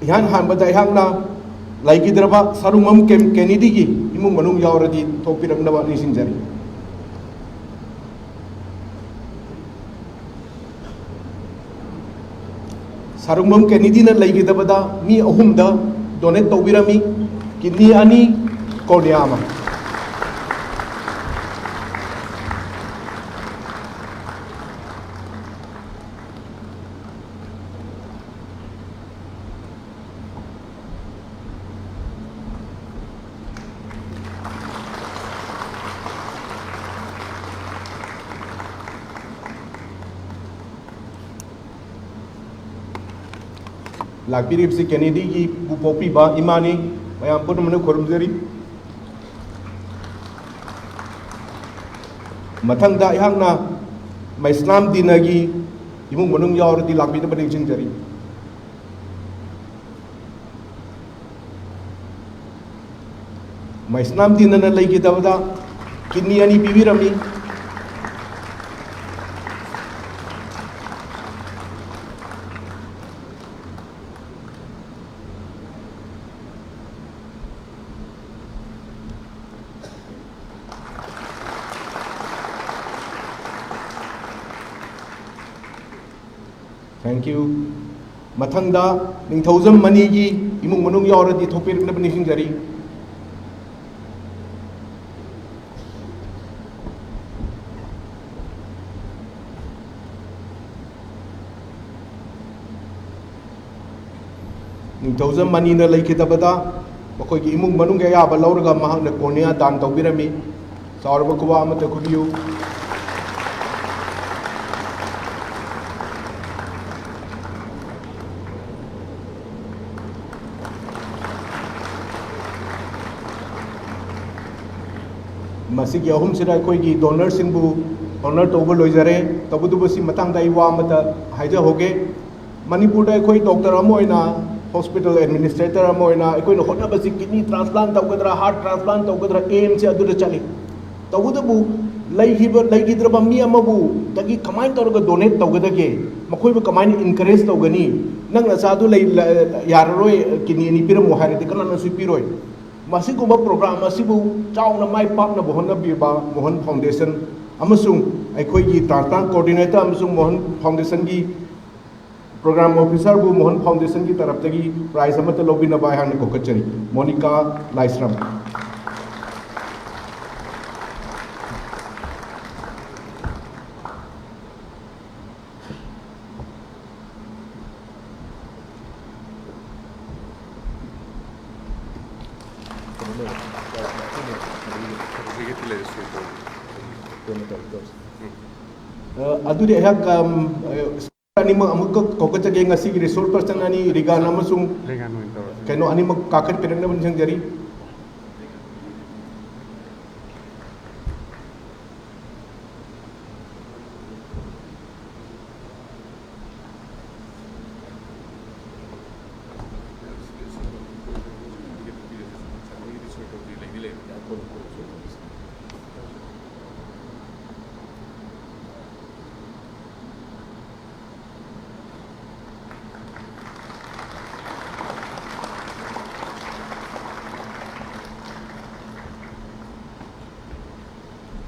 ihan hanbada ihakna ꯂꯩꯈꯤꯗ꯭ꯔꯕ ꯁꯔꯨꯡꯕꯝ ꯀꯦꯅꯤꯗꯤꯒꯤ ꯏꯃꯨꯡ ꯃꯅꯨꯡ ꯌꯥꯎꯔꯗꯤ ꯊꯣꯛꯄꯤꯔꯛꯅꯕ ꯅꯤꯡꯁꯤꯡꯖꯔꯤ꯫ ꯁꯔꯨꯡꯕꯝ ꯀꯦꯅꯤꯗꯤꯅ ꯂꯩꯈꯤꯗꯕꯗ ꯃꯤ ꯑꯍꯨꯝꯗ donate ꯇꯧꯕꯤꯔꯝꯃꯤ, kidney 2, cornea 1꯫ ꯂꯥꯛꯄꯤꯔꯤꯕꯁꯤ ꯀꯦꯅꯦꯗꯤꯒꯤ ꯄꯣꯛꯄꯤꯕ ꯏꯃꯥꯅꯤ, ꯃꯌꯥꯝ ꯄꯨꯝꯅꯃꯛꯅ ꯈꯨꯔꯨꯝꯖꯔꯤ꯫ ꯃꯊꯪꯗ ꯑꯩꯍꯥꯛꯅ ꯃꯩꯁꯅꯥꯝ ꯗꯤꯅꯒꯤ ꯏꯃꯨꯡ ꯃꯅꯨꯡ ꯌꯥꯎꯔꯗꯤ ꯂꯥꯛꯄꯤꯅꯕ ꯅꯤꯡꯁꯤꯡꯖꯔꯤ꯫ ꯃꯩꯁꯅꯥꯝ ꯗꯤꯅꯅ ꯂꯩꯈꯤꯗꯕꯗ ꯀꯤꯗꯅꯤ 2 ꯄꯤꯕꯤꯔꯝꯃꯤ꯫ Thank you. ꯃꯊꯪꯗ ꯅꯤꯡꯊꯧꯖꯝ ꯃꯅꯤꯒꯤ ꯏꯃꯨꯡ ꯃꯅꯨꯡ ꯌꯥꯎꯔꯗꯤ ꯊꯣꯛꯄꯤꯔꯛꯅꯕ ꯅꯤꯡꯁꯤꯡꯖꯔꯤ꯫ ꯅꯤꯡꯊꯧꯖꯝ ꯃꯅꯤꯅ ꯂꯩꯈꯤꯗꯕꯗ ꯃꯈꯣꯏꯒꯤ ꯏꯃꯨꯡ ꯃꯅꯨꯡꯒꯤ ꯑꯌꯥꯕ ꯂꯧꯔꯒ ꯃꯍꯥꯛꯅ ꯀꯣꯔꯅꯤꯌꯥ ꯗꯥꯟ ꯇꯧꯕꯤꯔꯝꯃꯤ꯫ ꯆꯥꯎꯔꯕ ꯈꯨꯕꯥꯛ ꯑꯃꯠꯇ ꯈꯨꯕꯤꯌꯨ꯫ ꯃꯁꯤꯒꯤ ꯑꯍꯨꯝꯁꯤꯗ ꯑꯩꯈꯣꯏꯒꯤ ꯗꯣꯅꯔꯁꯤꯡꯕꯨ ꯑꯣꯅꯔ ꯇꯧꯕ ꯂꯣꯏꯖꯔꯦ꯫ ꯇꯧꯕꯇꯕꯨ ꯁꯤ ꯃꯇꯥꯡꯗ ꯑꯩ ꯋꯥ ꯑꯃꯇ ꯍꯥꯏꯖꯍꯧꯒꯦ꯫ ꯃꯅꯤꯄꯨꯔꯗ ꯑꯩꯈꯣꯏ ꯗꯣꯛꯇꯔ ꯑꯃ ꯑꯣꯏꯅ, ꯍꯣꯁꯄꯤꯇꯥꯜ ꯑꯦꯗꯃꯤꯅꯤꯁꯇ꯭ꯔꯦꯇꯔ ꯑꯃ ꯑꯣꯏꯅ ꯑꯩꯈꯣꯏꯅ ꯍꯣꯠꯅꯕꯁꯤ ꯀꯤꯗꯅꯤ ꯇ꯭ꯔꯥꯟꯁꯄ꯭ꯂꯥꯟ ꯇꯧꯒꯗ꯭ꯔꯥ, ꯍꯥꯔꯠ ꯇ꯭ꯔꯥꯟꯁꯄ꯭ꯂꯥꯟ ꯇꯧꯒꯗ꯭ꯔꯥ, ꯑꯦꯝꯁꯦ ꯑꯗꯨꯗ ꯆꯠꯂꯤ꯫ ꯇꯧꯕꯇꯕꯨ ꯂꯩꯈꯤꯗ꯭ꯔꯕ ꯃꯤ ꯑꯃꯕꯨ ꯗꯒꯤ ꯀꯃꯥꯏꯅ ꯇꯧꯔꯒ ꯗꯣꯅꯦꯠ ꯇꯧꯒꯗꯒꯦ, ꯃꯈꯣꯏꯕꯨ ꯀꯃꯥꯏꯅ ꯏꯟꯀꯔꯦꯖ ꯇꯧꯒꯅꯤ? ꯅꯪ ꯅꯆꯥꯗꯨ ꯌꯥꯔꯔꯣꯏ ꯀꯤꯗꯅꯤ 2 ꯄꯤꯔꯝꯃꯣ ꯍꯥꯏꯔꯗꯤ ꯀꯅꯥꯅꯁꯨ ꯄꯤꯔꯣꯏ꯫ ꯃꯁꯤꯒꯨꯝꯕ ꯄ꯭ꯔꯣꯒ꯭ꯔꯥꯝ ꯑꯁꯤꯕꯨ ꯆꯥꯎꯅ ꯃꯥꯏ ꯄꯥꯛꯅꯕ ꯍꯣꯠꯅꯕꯤꯕ ꯃꯣꯍꯟ ꯐꯥꯎꯟꯗꯦꯁꯟ ꯑꯃꯁꯨꯡ ꯑꯩꯈꯣꯏꯒꯤ ꯇ꯭ꯔꯥꯟꯁꯄ꯭ꯂꯥꯟ ꯀꯣꯑꯣꯔꯗꯤꯅꯦꯇꯔ ꯑꯃꯁꯨꯡ ꯃꯣꯍꯟ ꯐꯥꯎꯟꯗꯦꯁꯟꯒꯤ ꯄ꯭रोग्राम ऑफिसरबू मोहन फाउंडेशन की तरफ से प्राइज अमत लौबीनबा हांग कोकचरी मोनिका लाइस्रम अदुदि हक अनिमक अमुक कोकचगे ngasi gi resource person ani rigan amasung keno animak kakhat pirangna bunjang jari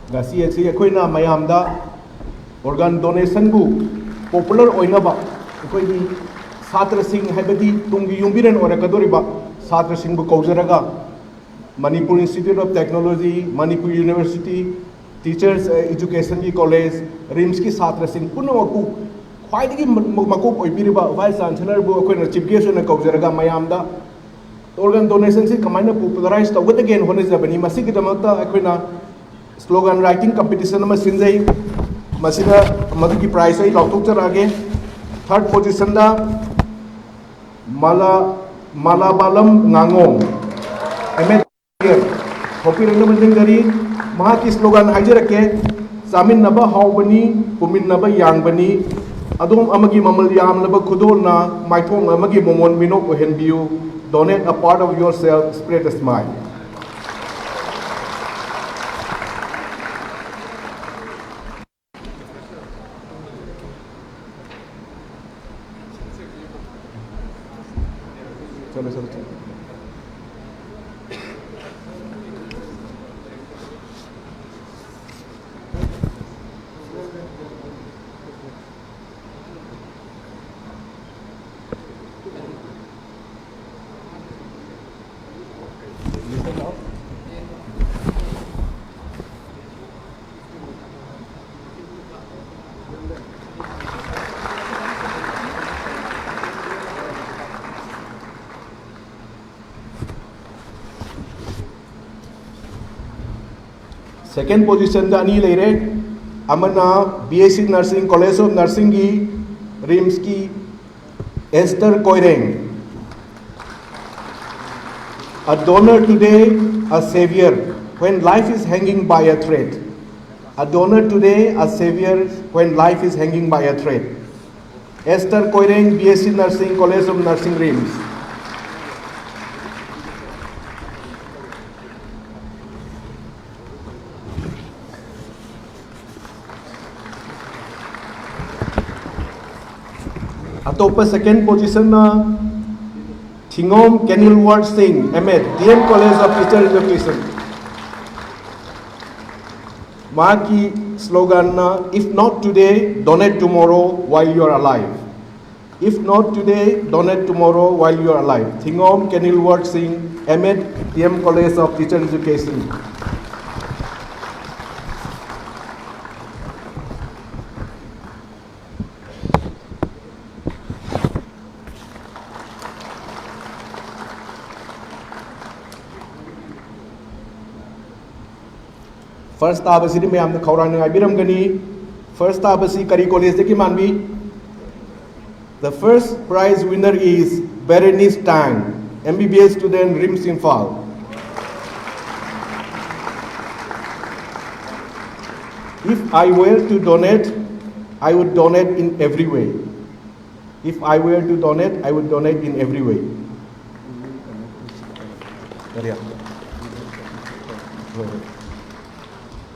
ngasi asi akoina mayamda organ donation bu popular oinaba akoi satra singh haibadi tungi yumbiren orakadoriba satra singh bu kaujaraga Manipur Institute of Technology, Manipur University, Teachers Education ki college, RIMS ki satra singh punamaku khwaidagi makop oibiriba vice chancellor bu akoina chief guest na kaujaraga mayamda organ donation si kamaina popularize tawgadagen honajabani masigi damakta akoina slogan writing competition में सिंजाई मसीदा मधु की price है लॉकटॉक चल आगे third position दा मालाबालम नांगोंग MEd copy रंग में जंगरी महा की स्लोगन हाइजर के सामिन नबा हाउबनी पुमिन नबा यांगबनी अदोम अमगी ममल याम नबा खुदोल ना माइथोंग अमगी मोमोन मिनोक ओहेनबियू donate a part of yourself spread a smile चलो चलो चलो Second position da ani leire. Amana BSc Nursing College of Nursing ki RIMS ki Esther Koireng. A donor today, a savior when life is hanging by a thread. A donor today, a savior when life is hanging by a thread. Esther Koireng, BSc Nursing, College of Nursing, RIMS. Atopa second position na Thingom Kenilwar Singh, M.Ed, DM College of Teacher Education. Maki slogan na, if not today, donate tomorrow while you are alive. If not today, donate tomorrow while you are alive. Thingom Kenilwar Singh, M.Ed, DM College of Teacher Education. First tabasi me amna khawrang ngai biram gani. First tabasi kari college de ki manbi. The first prize winner is Berenice Tang, MBBS student, RIMS Imphal. If I were to donate, I would donate in every way. If I were to donate, I would donate in every way.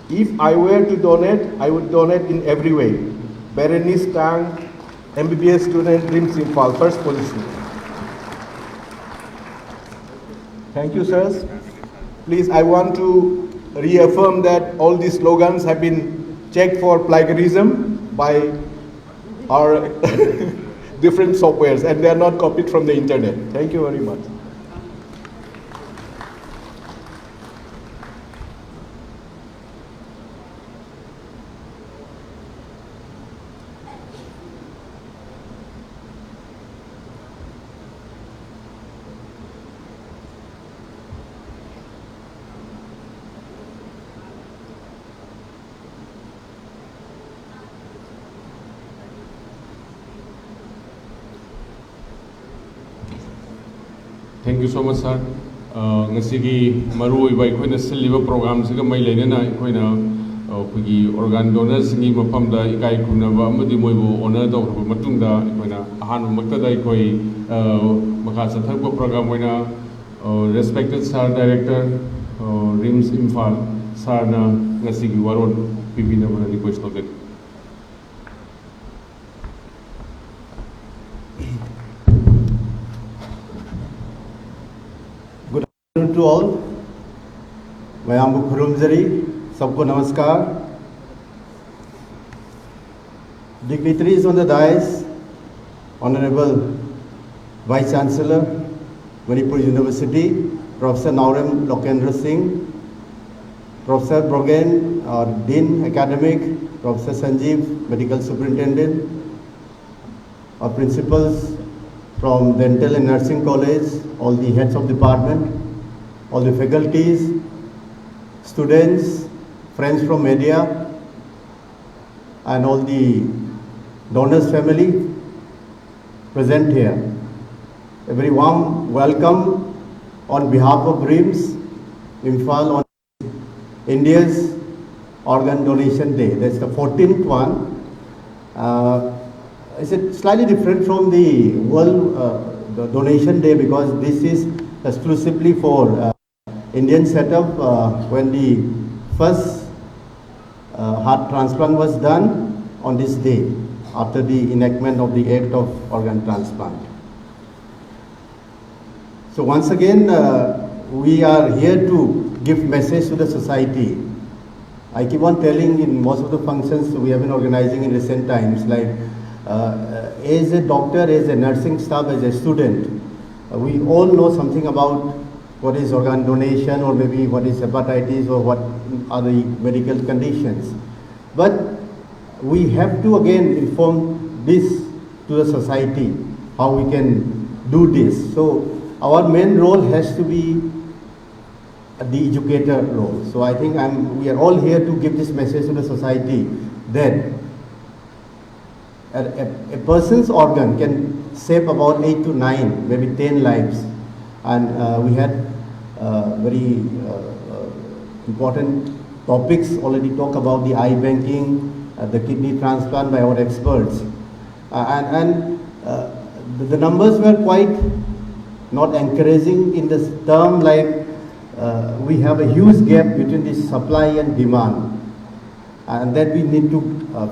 If I were to donate, I would donate in every way. Berenice Tang, MBBS student, RIMS Imphal, first position. Thank you, sirs. Please, I want to reaffirm that all these slogans have been checked for plagiarism by our different softwares and they are not copied from the internet. Thank you very much. Thank you so much, sir. Ngasigi maru iba ikoina siliba program siga mai leina ikoina kugi organ donors ni mapam da ikai kunaba amadi moibu honor da matungda ikoina ahan makta da ikoi maka sathakba program oina respected sir director RIMS Imphal sir na ngasigi waron pibina bana request toget. To all, मैं आम्बु खुरुमजरी, सबको नमस्कार. Dignitaries on the dais, Honorable Vice Chancellor, Manipur University, Professor Naurem Lokendra Singh, Professor Brogan, our Dean Academic, Professor Sanjeev, Medical Superintendent, our principals from Dental and Nursing College, all the heads of department, all the faculties, students, friends from media, and all the donors family present here. A very warm welcome on behalf of RIMS Imphal on India's Organ Donation Day. That's the 14th one. It's slightly different from the World the Donation Day because this is exclusively for Indian setup when the first heart transplant was done on this day after the enactment of the Act of Organ Transplant. So once again, we are here to give message to the society. I keep on telling in most of the functions we have been organizing in recent times, like as a doctor, as a nursing staff, as a student, we all know something about what is organ donation or maybe what is hepatitis or what are the medical conditions. But we have to again inform this to the society, how we can do this. So our main role has to be the educator role. So I think we are all here to give this message to the society that a person's organ can save about 8 to 9, maybe 10 lives. And we had very important topics already talk about the eye banking, the kidney transplant by our experts. The numbers were quite not encouraging in this term, like we have a huge gap between the supply and demand, and that we need to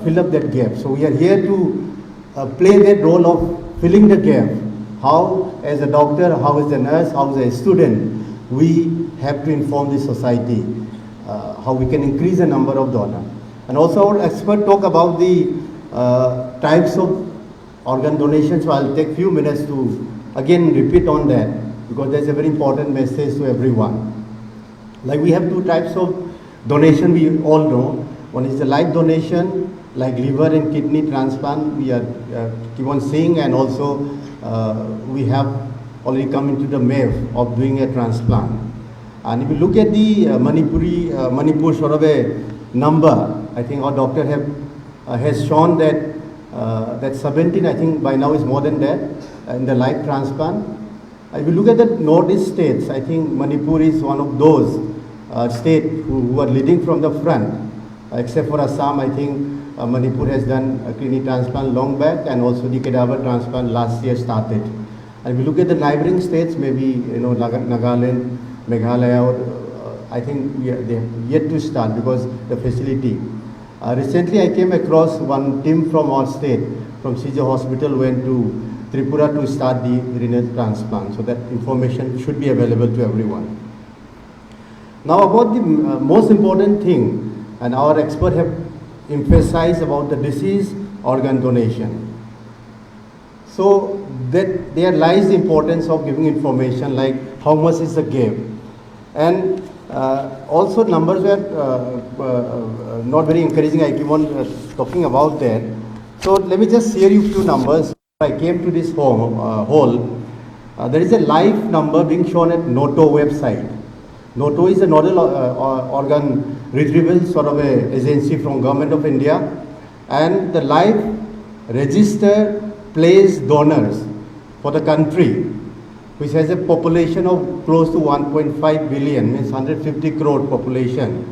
fill up that gap. So we are here to play that role of filling the gap. How as a doctor, how as a nurse, how as a student, we have to inform the society how we can increase the number of donors. And also our expert talk about the types of organ donations. So I'll take few minutes to again repeat on that, because there's a very important message to everyone. Like we have two types of donation, we all know. One is the live donation, like liver and kidney transplant, we are keep on seeing, and also we have already come into the wave of doing a transplant. And if you look at the Manipur sort of a number, I think our doctor has shown that that 17, I think by now is more than that, in the live transplant. If you look at the northeast states, I think Manipur is one of those states who are leading from the front. Except for Assam, I think Manipur has done a kidney transplant long back, and also the cadaver transplant last year started. And if you look at the neighboring states, maybe Nagaland, Meghalaya, or I think they have yet to start because the facility. Recently, I came across one team from our state, from CJ Hospital, went to Tripura to start the renal transplant. So that information should be available to everyone. Now about the most important thing, and our experts have emphasized about the disease organ donation. So that there lies the importance of giving information like how much is the gap. And also numbers were not very encouraging. I keep on talking about that. So let me just share you few numbers. I came to this hall. There is a live number being shown at NOTO website. NOTO is a nodal organ retrieval sort of a agency from Government of India, and the live registered placed donors for the country, which has a population of close to 1.5 billion, means 150 crore population.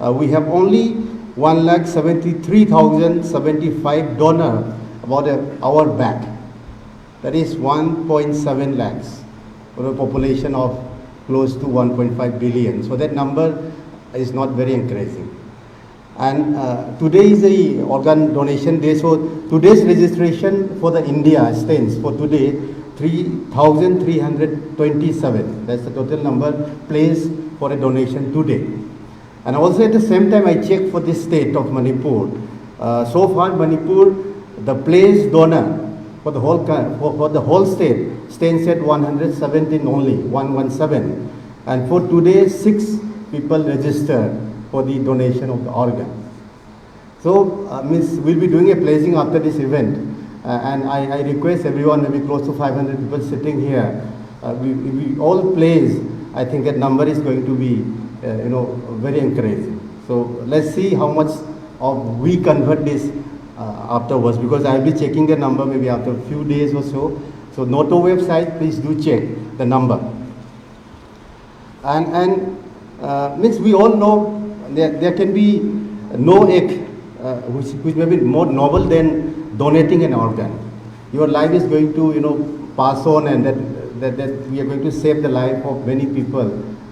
We have only 1,73,075 donors about an hour back. That is 1.7 lakhs for a population of close to 1.5 billion. So that number is not very encouraging. And today is the organ donation day. So today's registration for the India stands for today 3,327. That's the total number placed for a donation today. And also at the same time I checked for the state of Manipur. So far Manipur, the placed donor for the whole state stands at 117 only, 117. And for today, 6 people registered for the donation of the organ. So we'll be doing a placing after this event. And I request everyone, maybe close to 500 people sitting here, we all place. I think that number is going to be, very encouraging. So let's see how much of we convert this afterwards, because I'll be checking the number maybe after a few days or so. So NOTO website, please do check the number. And means we all know there can be no act which may be more noble than donating an organ. Your life is going to pass on, and that we are going to save the life of many people.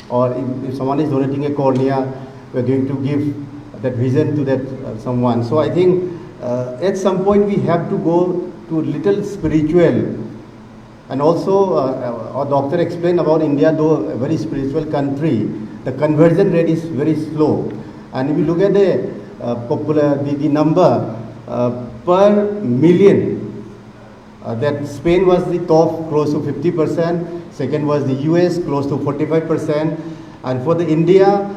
Or if someone is donating a cornea, we are going to give that vision to that someone. So I think at some point we have to go to little spiritual. And also our doctor explained about India, though a very spiritual country, the conversion rate is very slow. And if you look at the number per million, that Spain was the top, close to 50%, second was the US, close to 45%, and for the India,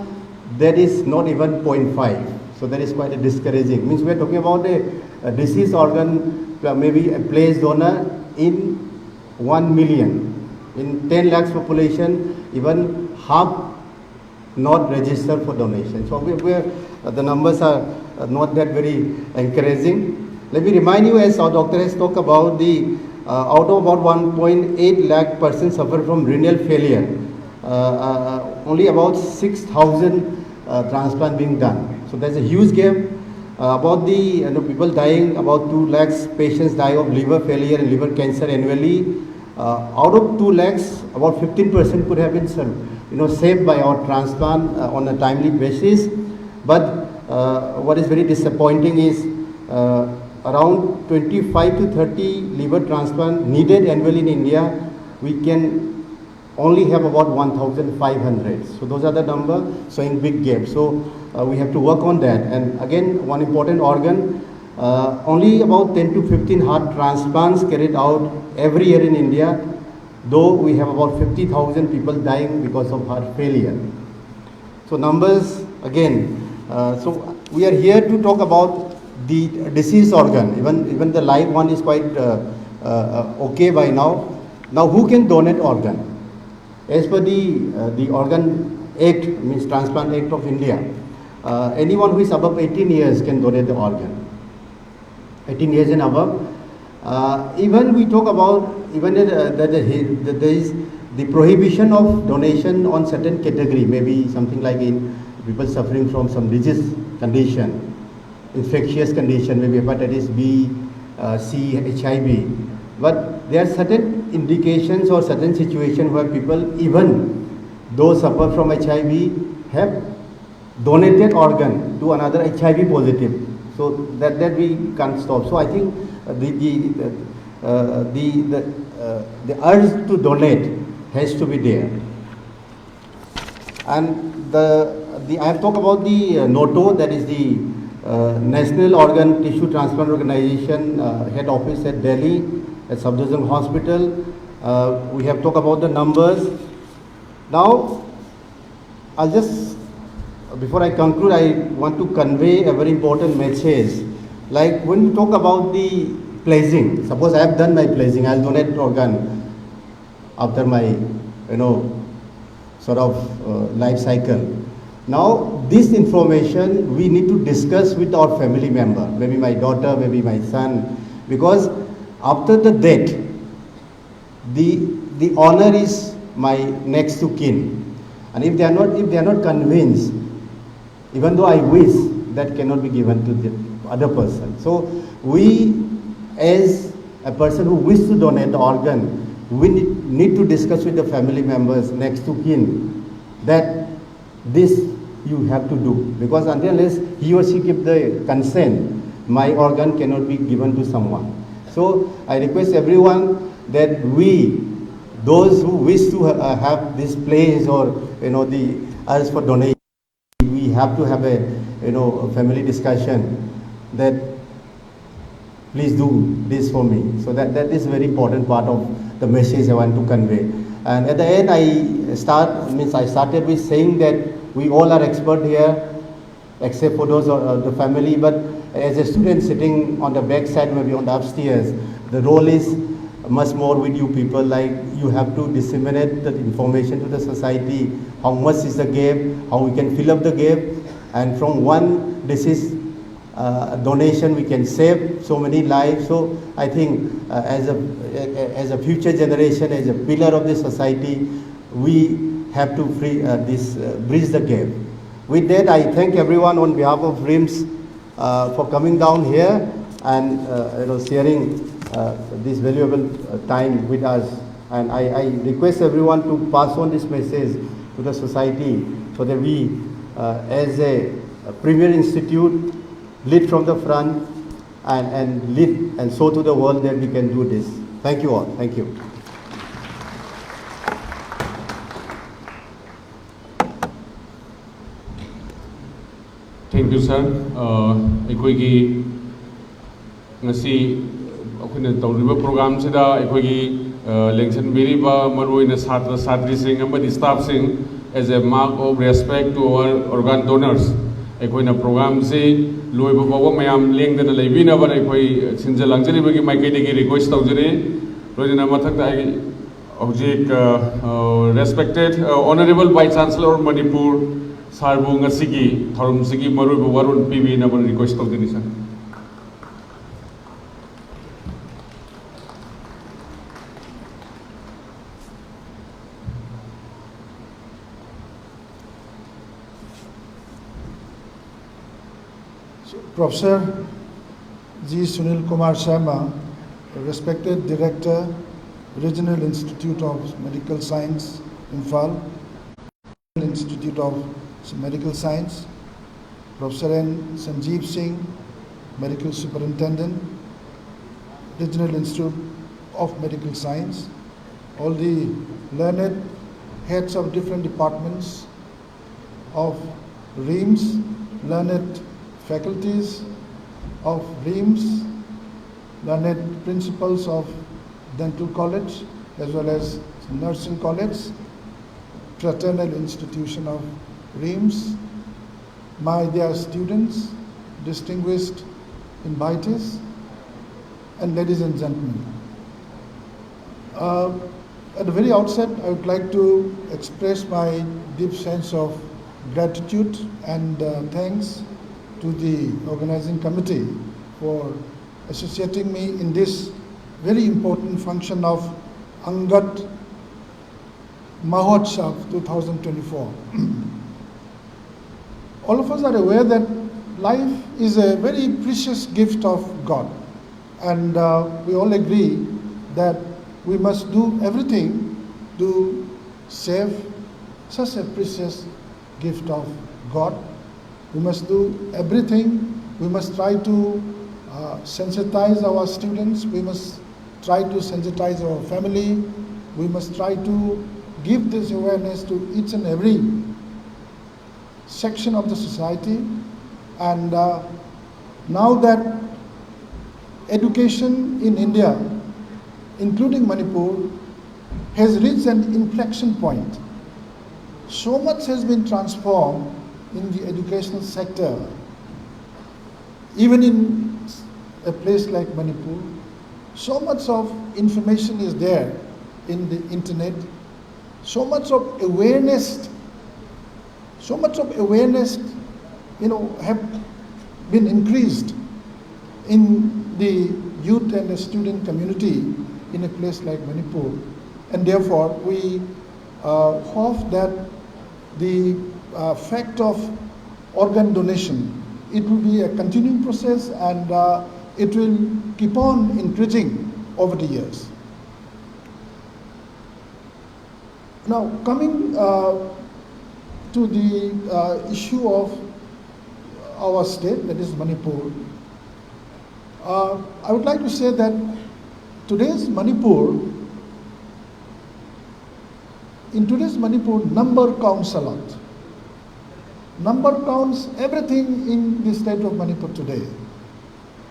that is not even 0.5. So that is quite a discouraging. Means we are talking about a deceased organ, maybe a placed donor in 1 million. In 10 lakhs population, even half not registered for donation. So the numbers are not that very encouraging. Let me remind you, as our doctor has talked about, the out of about 1.8 lakh persons suffer from renal failure. Only about 6,000 transplant being done. So there's a huge gap. About the people dying, about 2 lakhs patients die of liver failure and liver cancer annually. Out of 2 lakhs, about 15% could have been saved by our transplant on a timely basis. But what is very disappointing is around 25 to 30 liver transplant needed annually in India. We can only have about 1,500. So those are the numbers showing big gap. So we have to work on that. And again, one important organ, only about 10 to 15 heart transplants carried out every year in India, though we have about 50,000 people dying because of heart failure. So numbers, again, so we are here to talk about the deceased organ. Even the live one is quite okay by now. Now, who can donate organ? As per the Organ Act, means Transplant Act of India, anyone who is above 18 years can donate the organ. 18 years and above. Even we talk about even that there is the prohibition of donation on certain category, maybe something like in people suffering from some disease condition, infectious condition, maybe hepatitis B, C, HIV. But there are certain indications or certain situations where people, even those suffer from HIV, have donated organ to another HIV positive. So that we can't stop. So I think the urge to donate has to be there. And I have talked about the NOTO, that is the National Organ Tissue Transplant Organization head office at Delhi, at Safdarjung Hospital. We have talked about the numbers. Now, I'll just, before I conclude, I want to convey a very important message. Like when we talk about the pledging, suppose I have done my pledging, I'll donate organ after my, sort of life cycle. Now, this information we need to discuss with our family member, maybe my daughter, maybe my son, because after the death, the honor is my next to kin. And if they are not convinced, even though I wish, that cannot be given to the other person. So we, as a person who wishes to donate the organ, we need to discuss with the family members next to kin that this you have to do, because unless he or she give the consent, my organ cannot be given to someone. So I request everyone that those who wish to have this place or the urge for donation, we have to have a family discussion that please do this for me. So that is a very important part of the message I want to convey. And at the end, I started with saying that we all are expert here, except for those of the family. But as a student sitting on the back side, maybe on the upstairs, the role is much more with you people. Like you have to disseminate the information to the society. How much is the gap? How we can fill up the gap? And from one disease donation, we can save so many lives. So I think as a future generation, as a pillar of the society, we have to bridge the gap. With that, I thank everyone on behalf of RIMS for coming down here and sharing this valuable time with us. And I request everyone to pass on this message to the society so that we, as a premier institute, lead from the front and lead and show to the world that we can do this. Thank you all. Thank you. Thank you, sir. Aikoigi ngasi akhuna tawriba program sida aikoigi lengsan biriba maruina satra satri sing amadi staff sing as a mark of respect to our organ donors. Aikoina program se loiba bawa mayam lengdana leibina ba aikoi sinja langjari bagi maikei degi request tawjari rojana mathakta ai Object respected Honorable Vice Chancellor Manipur Sarbu Ngasigi Tharum Sigi Maru Warun PV number request of the Nisa. Professor G. Sunil Kumar Sharma, respected Director, Regional Institute of Medical Science, Imphal, Institute of Medical Science, Professor N. Sanjeev Singh, Medical Superintendent, Regional Institute of Medical Science, all the learned heads of different departments of REAMS, learned faculties of REAMS, learned principals of Dental College as well as Nursing College, Fraternal Institution of REAMS, my dear students, distinguished invitees, and ladies and gentlemen. At the very outset, I would like to express my deep sense of gratitude and thanks to the organizing committee for associating me in this very important function of ANGDAAN MAHOTSAV 2024. All of us are aware that life is a very precious gift of God, and we all agree that we must do everything to save such a precious gift of God. We must do everything. We must try to sensitize our students. We must try to sensitize our family. We must try to give this awareness to each and every section of the society. And now that education in India, including Manipur, has reached an inflection point, so much has been transformed in the educational sector. Even in a place like Manipur, so much of information is there in the internet, so much of awareness, have been increased in the youth and the student community in a place like Manipur. And therefore, we hope that the fact of organ donation, it will be a continuing process, and it will keep on increasing over the years. Now, coming to the issue of our state, that is Manipur, I would like to say that today's Manipur, number counts a lot. Number counts everything in the state of Manipur today.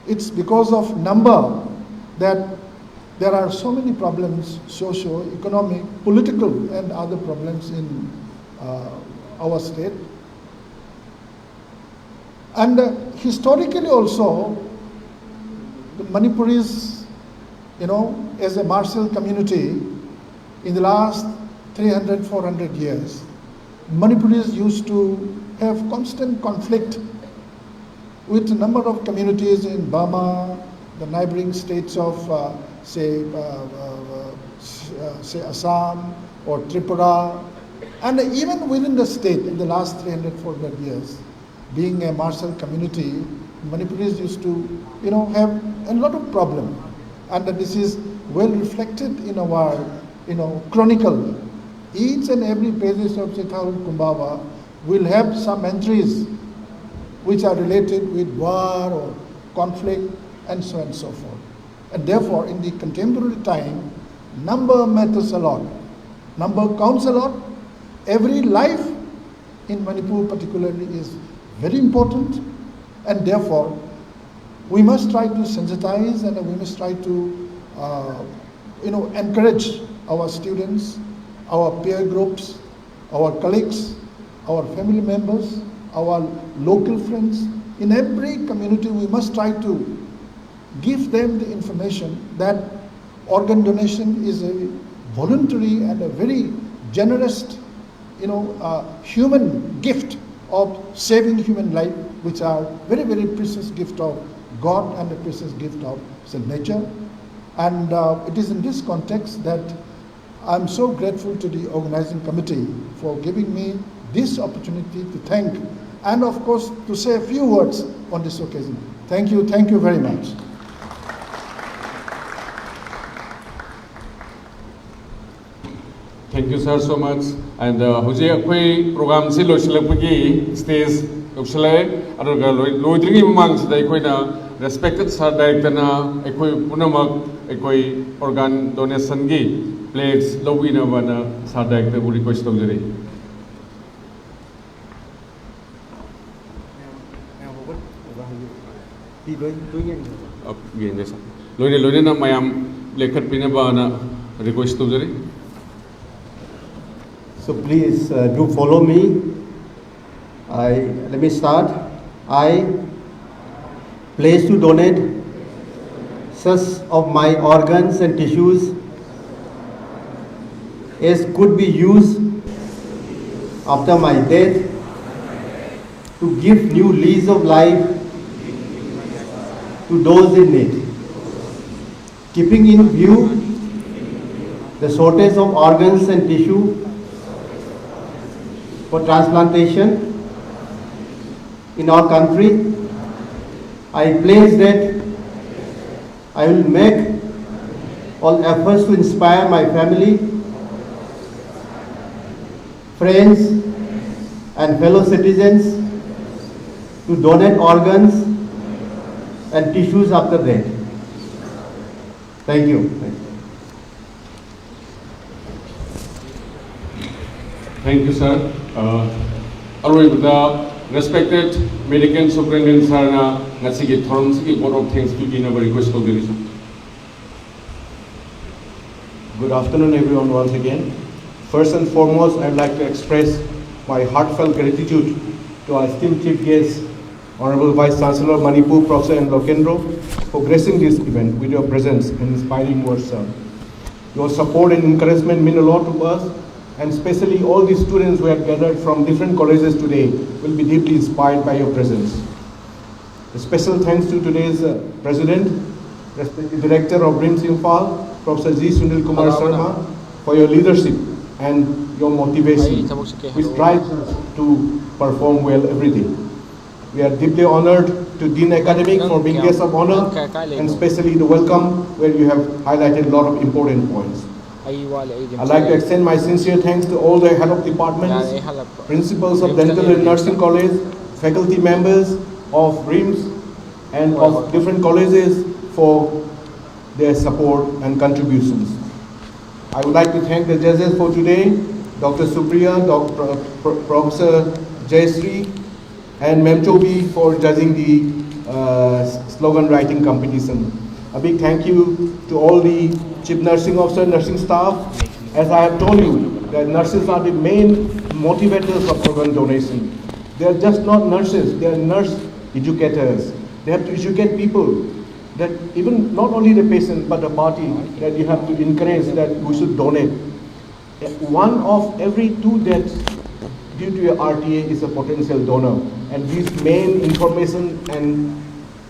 It's because of number that there are so many problems, socio-economic, political, and other problems in our state. And historically also, the Manipuris, as a martial community, in the last 300, 400 years, Manipuris used to have constant conflict with a number of communities in Burma, the neighboring states of, say Assam or Tripura, and even within the state in the last 300, 400 years. Being a martial community, Manipuris used to, have a lot of problem, and this is well reflected in our, chronicle. Each and every pages of Chethal Kumbhava will have some entries which are related with war or conflict and so on and so forth. And therefore, in the contemporary time, number matters a lot. Number counts a lot. Every life in Manipur particularly is very important, and therefore, we must try to sensitize, and we must try to, encourage our students, our peer groups, our colleagues, our family members, our local friends. In every community, we must try to give them the information that organ donation is a voluntary and a very generous, human gift of saving human life, which are very, very precious gift of God and a precious gift of nature. And it is in this context that I'm so grateful to the organizing committee for giving me this opportunity to thank and of course to say a few words on this occasion. Thank you very much. Thank you, sir, so much. And hoje akoi program si loisilakpagi stage loksalai aduga loidringi mamang sida akoina respected sir director na akoi punamak akoi organ donation gi plates lowina bana sir director bu request tawjari. Loine na mayam lekhat pina bana request tawjari. So please do follow me. Let me start. I pledge to donate such of my organs and tissues as could be used after my death to give new lease of life to those in need. Keeping in view the shortage of organs and tissue for transplantation in our country, I pledge that I will make all efforts to inspire my family, friends and fellow citizens to donate organs and tissues after death. Thank you. Thank you, sir. Respected Medical Superintendent sir na ngasigi thorum sigi vote of thanks to give a request of the reason. Good afternoon, everyone, once again. First and foremost, I'd like to express my heartfelt gratitude to our esteemed chief guest, Honorable Vice Chancellor Manipur, Professor N. Lokendro, for gracing this event with your presence and inspiring words, sir. Your support and encouragement mean a lot to us, and especially all the students who have gathered from different colleges today will be deeply inspired by your presence. A special thanks to today's President, respected Director of RIMS Imphal, Professor G. Sunil Kumar Sharma, for your leadership and your motivation, which drives us to perform well every day. We are deeply honored to Dean Academic for being guest of honor, and especially the welcome where you have highlighted a lot of important points. I'd like to extend my sincere thanks to all the head of departments, principals of dental and nursing college, faculty members of RIMS and of different colleges for their support and contributions. I would like to thank the judges for today, Dr. Supriya, Professor Jayasri and Mem Chobi for judging the slogan writing competition. A big thank you to all the Chief Nursing Officer, nursing staff. As I have told you, that nurses are the main motivators of organ donation. They are just not nurses, they are nurse educators. They have to educate people that even not only the patient but the party, that you have to encourage that we should donate. One of every 2 deaths due to a RTA is a potential donor, and this main information and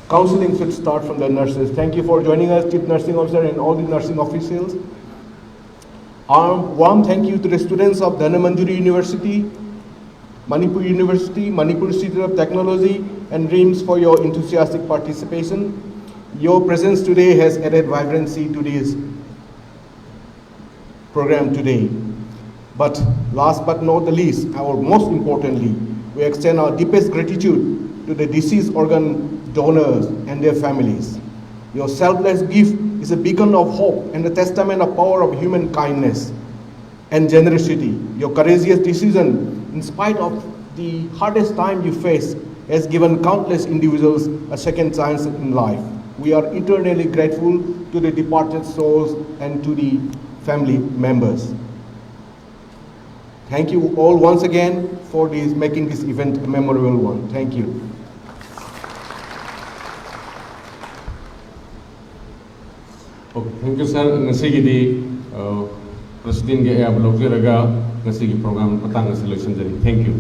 counseling should start from the nurses. Thank you for joining us, Chief Nursing Officer and all the nursing officials. Warm thank you to the students of Dhanamanduri University, Manipur University, Manipur Institute of Technology and RIMS for your enthusiastic participation. Your presence today has added vibrancy to this program today. But last but not the least, or most importantly, we extend our deepest gratitude to the deceased organ donors and their families. Your selfless gift is a beacon of hope and a testament of power of human kindness and generosity. Your courageous decision, in spite of the hardest time you face, has given countless individuals a second chance in life. We are eternally grateful to the departed souls and to the family members. Thank you all once again for making this event a memorable one. Thank you. Okay, thank you, sir. Ngasigi di President ge ayab logiraga ngasigi program matang nasi loisanjari. Thank you.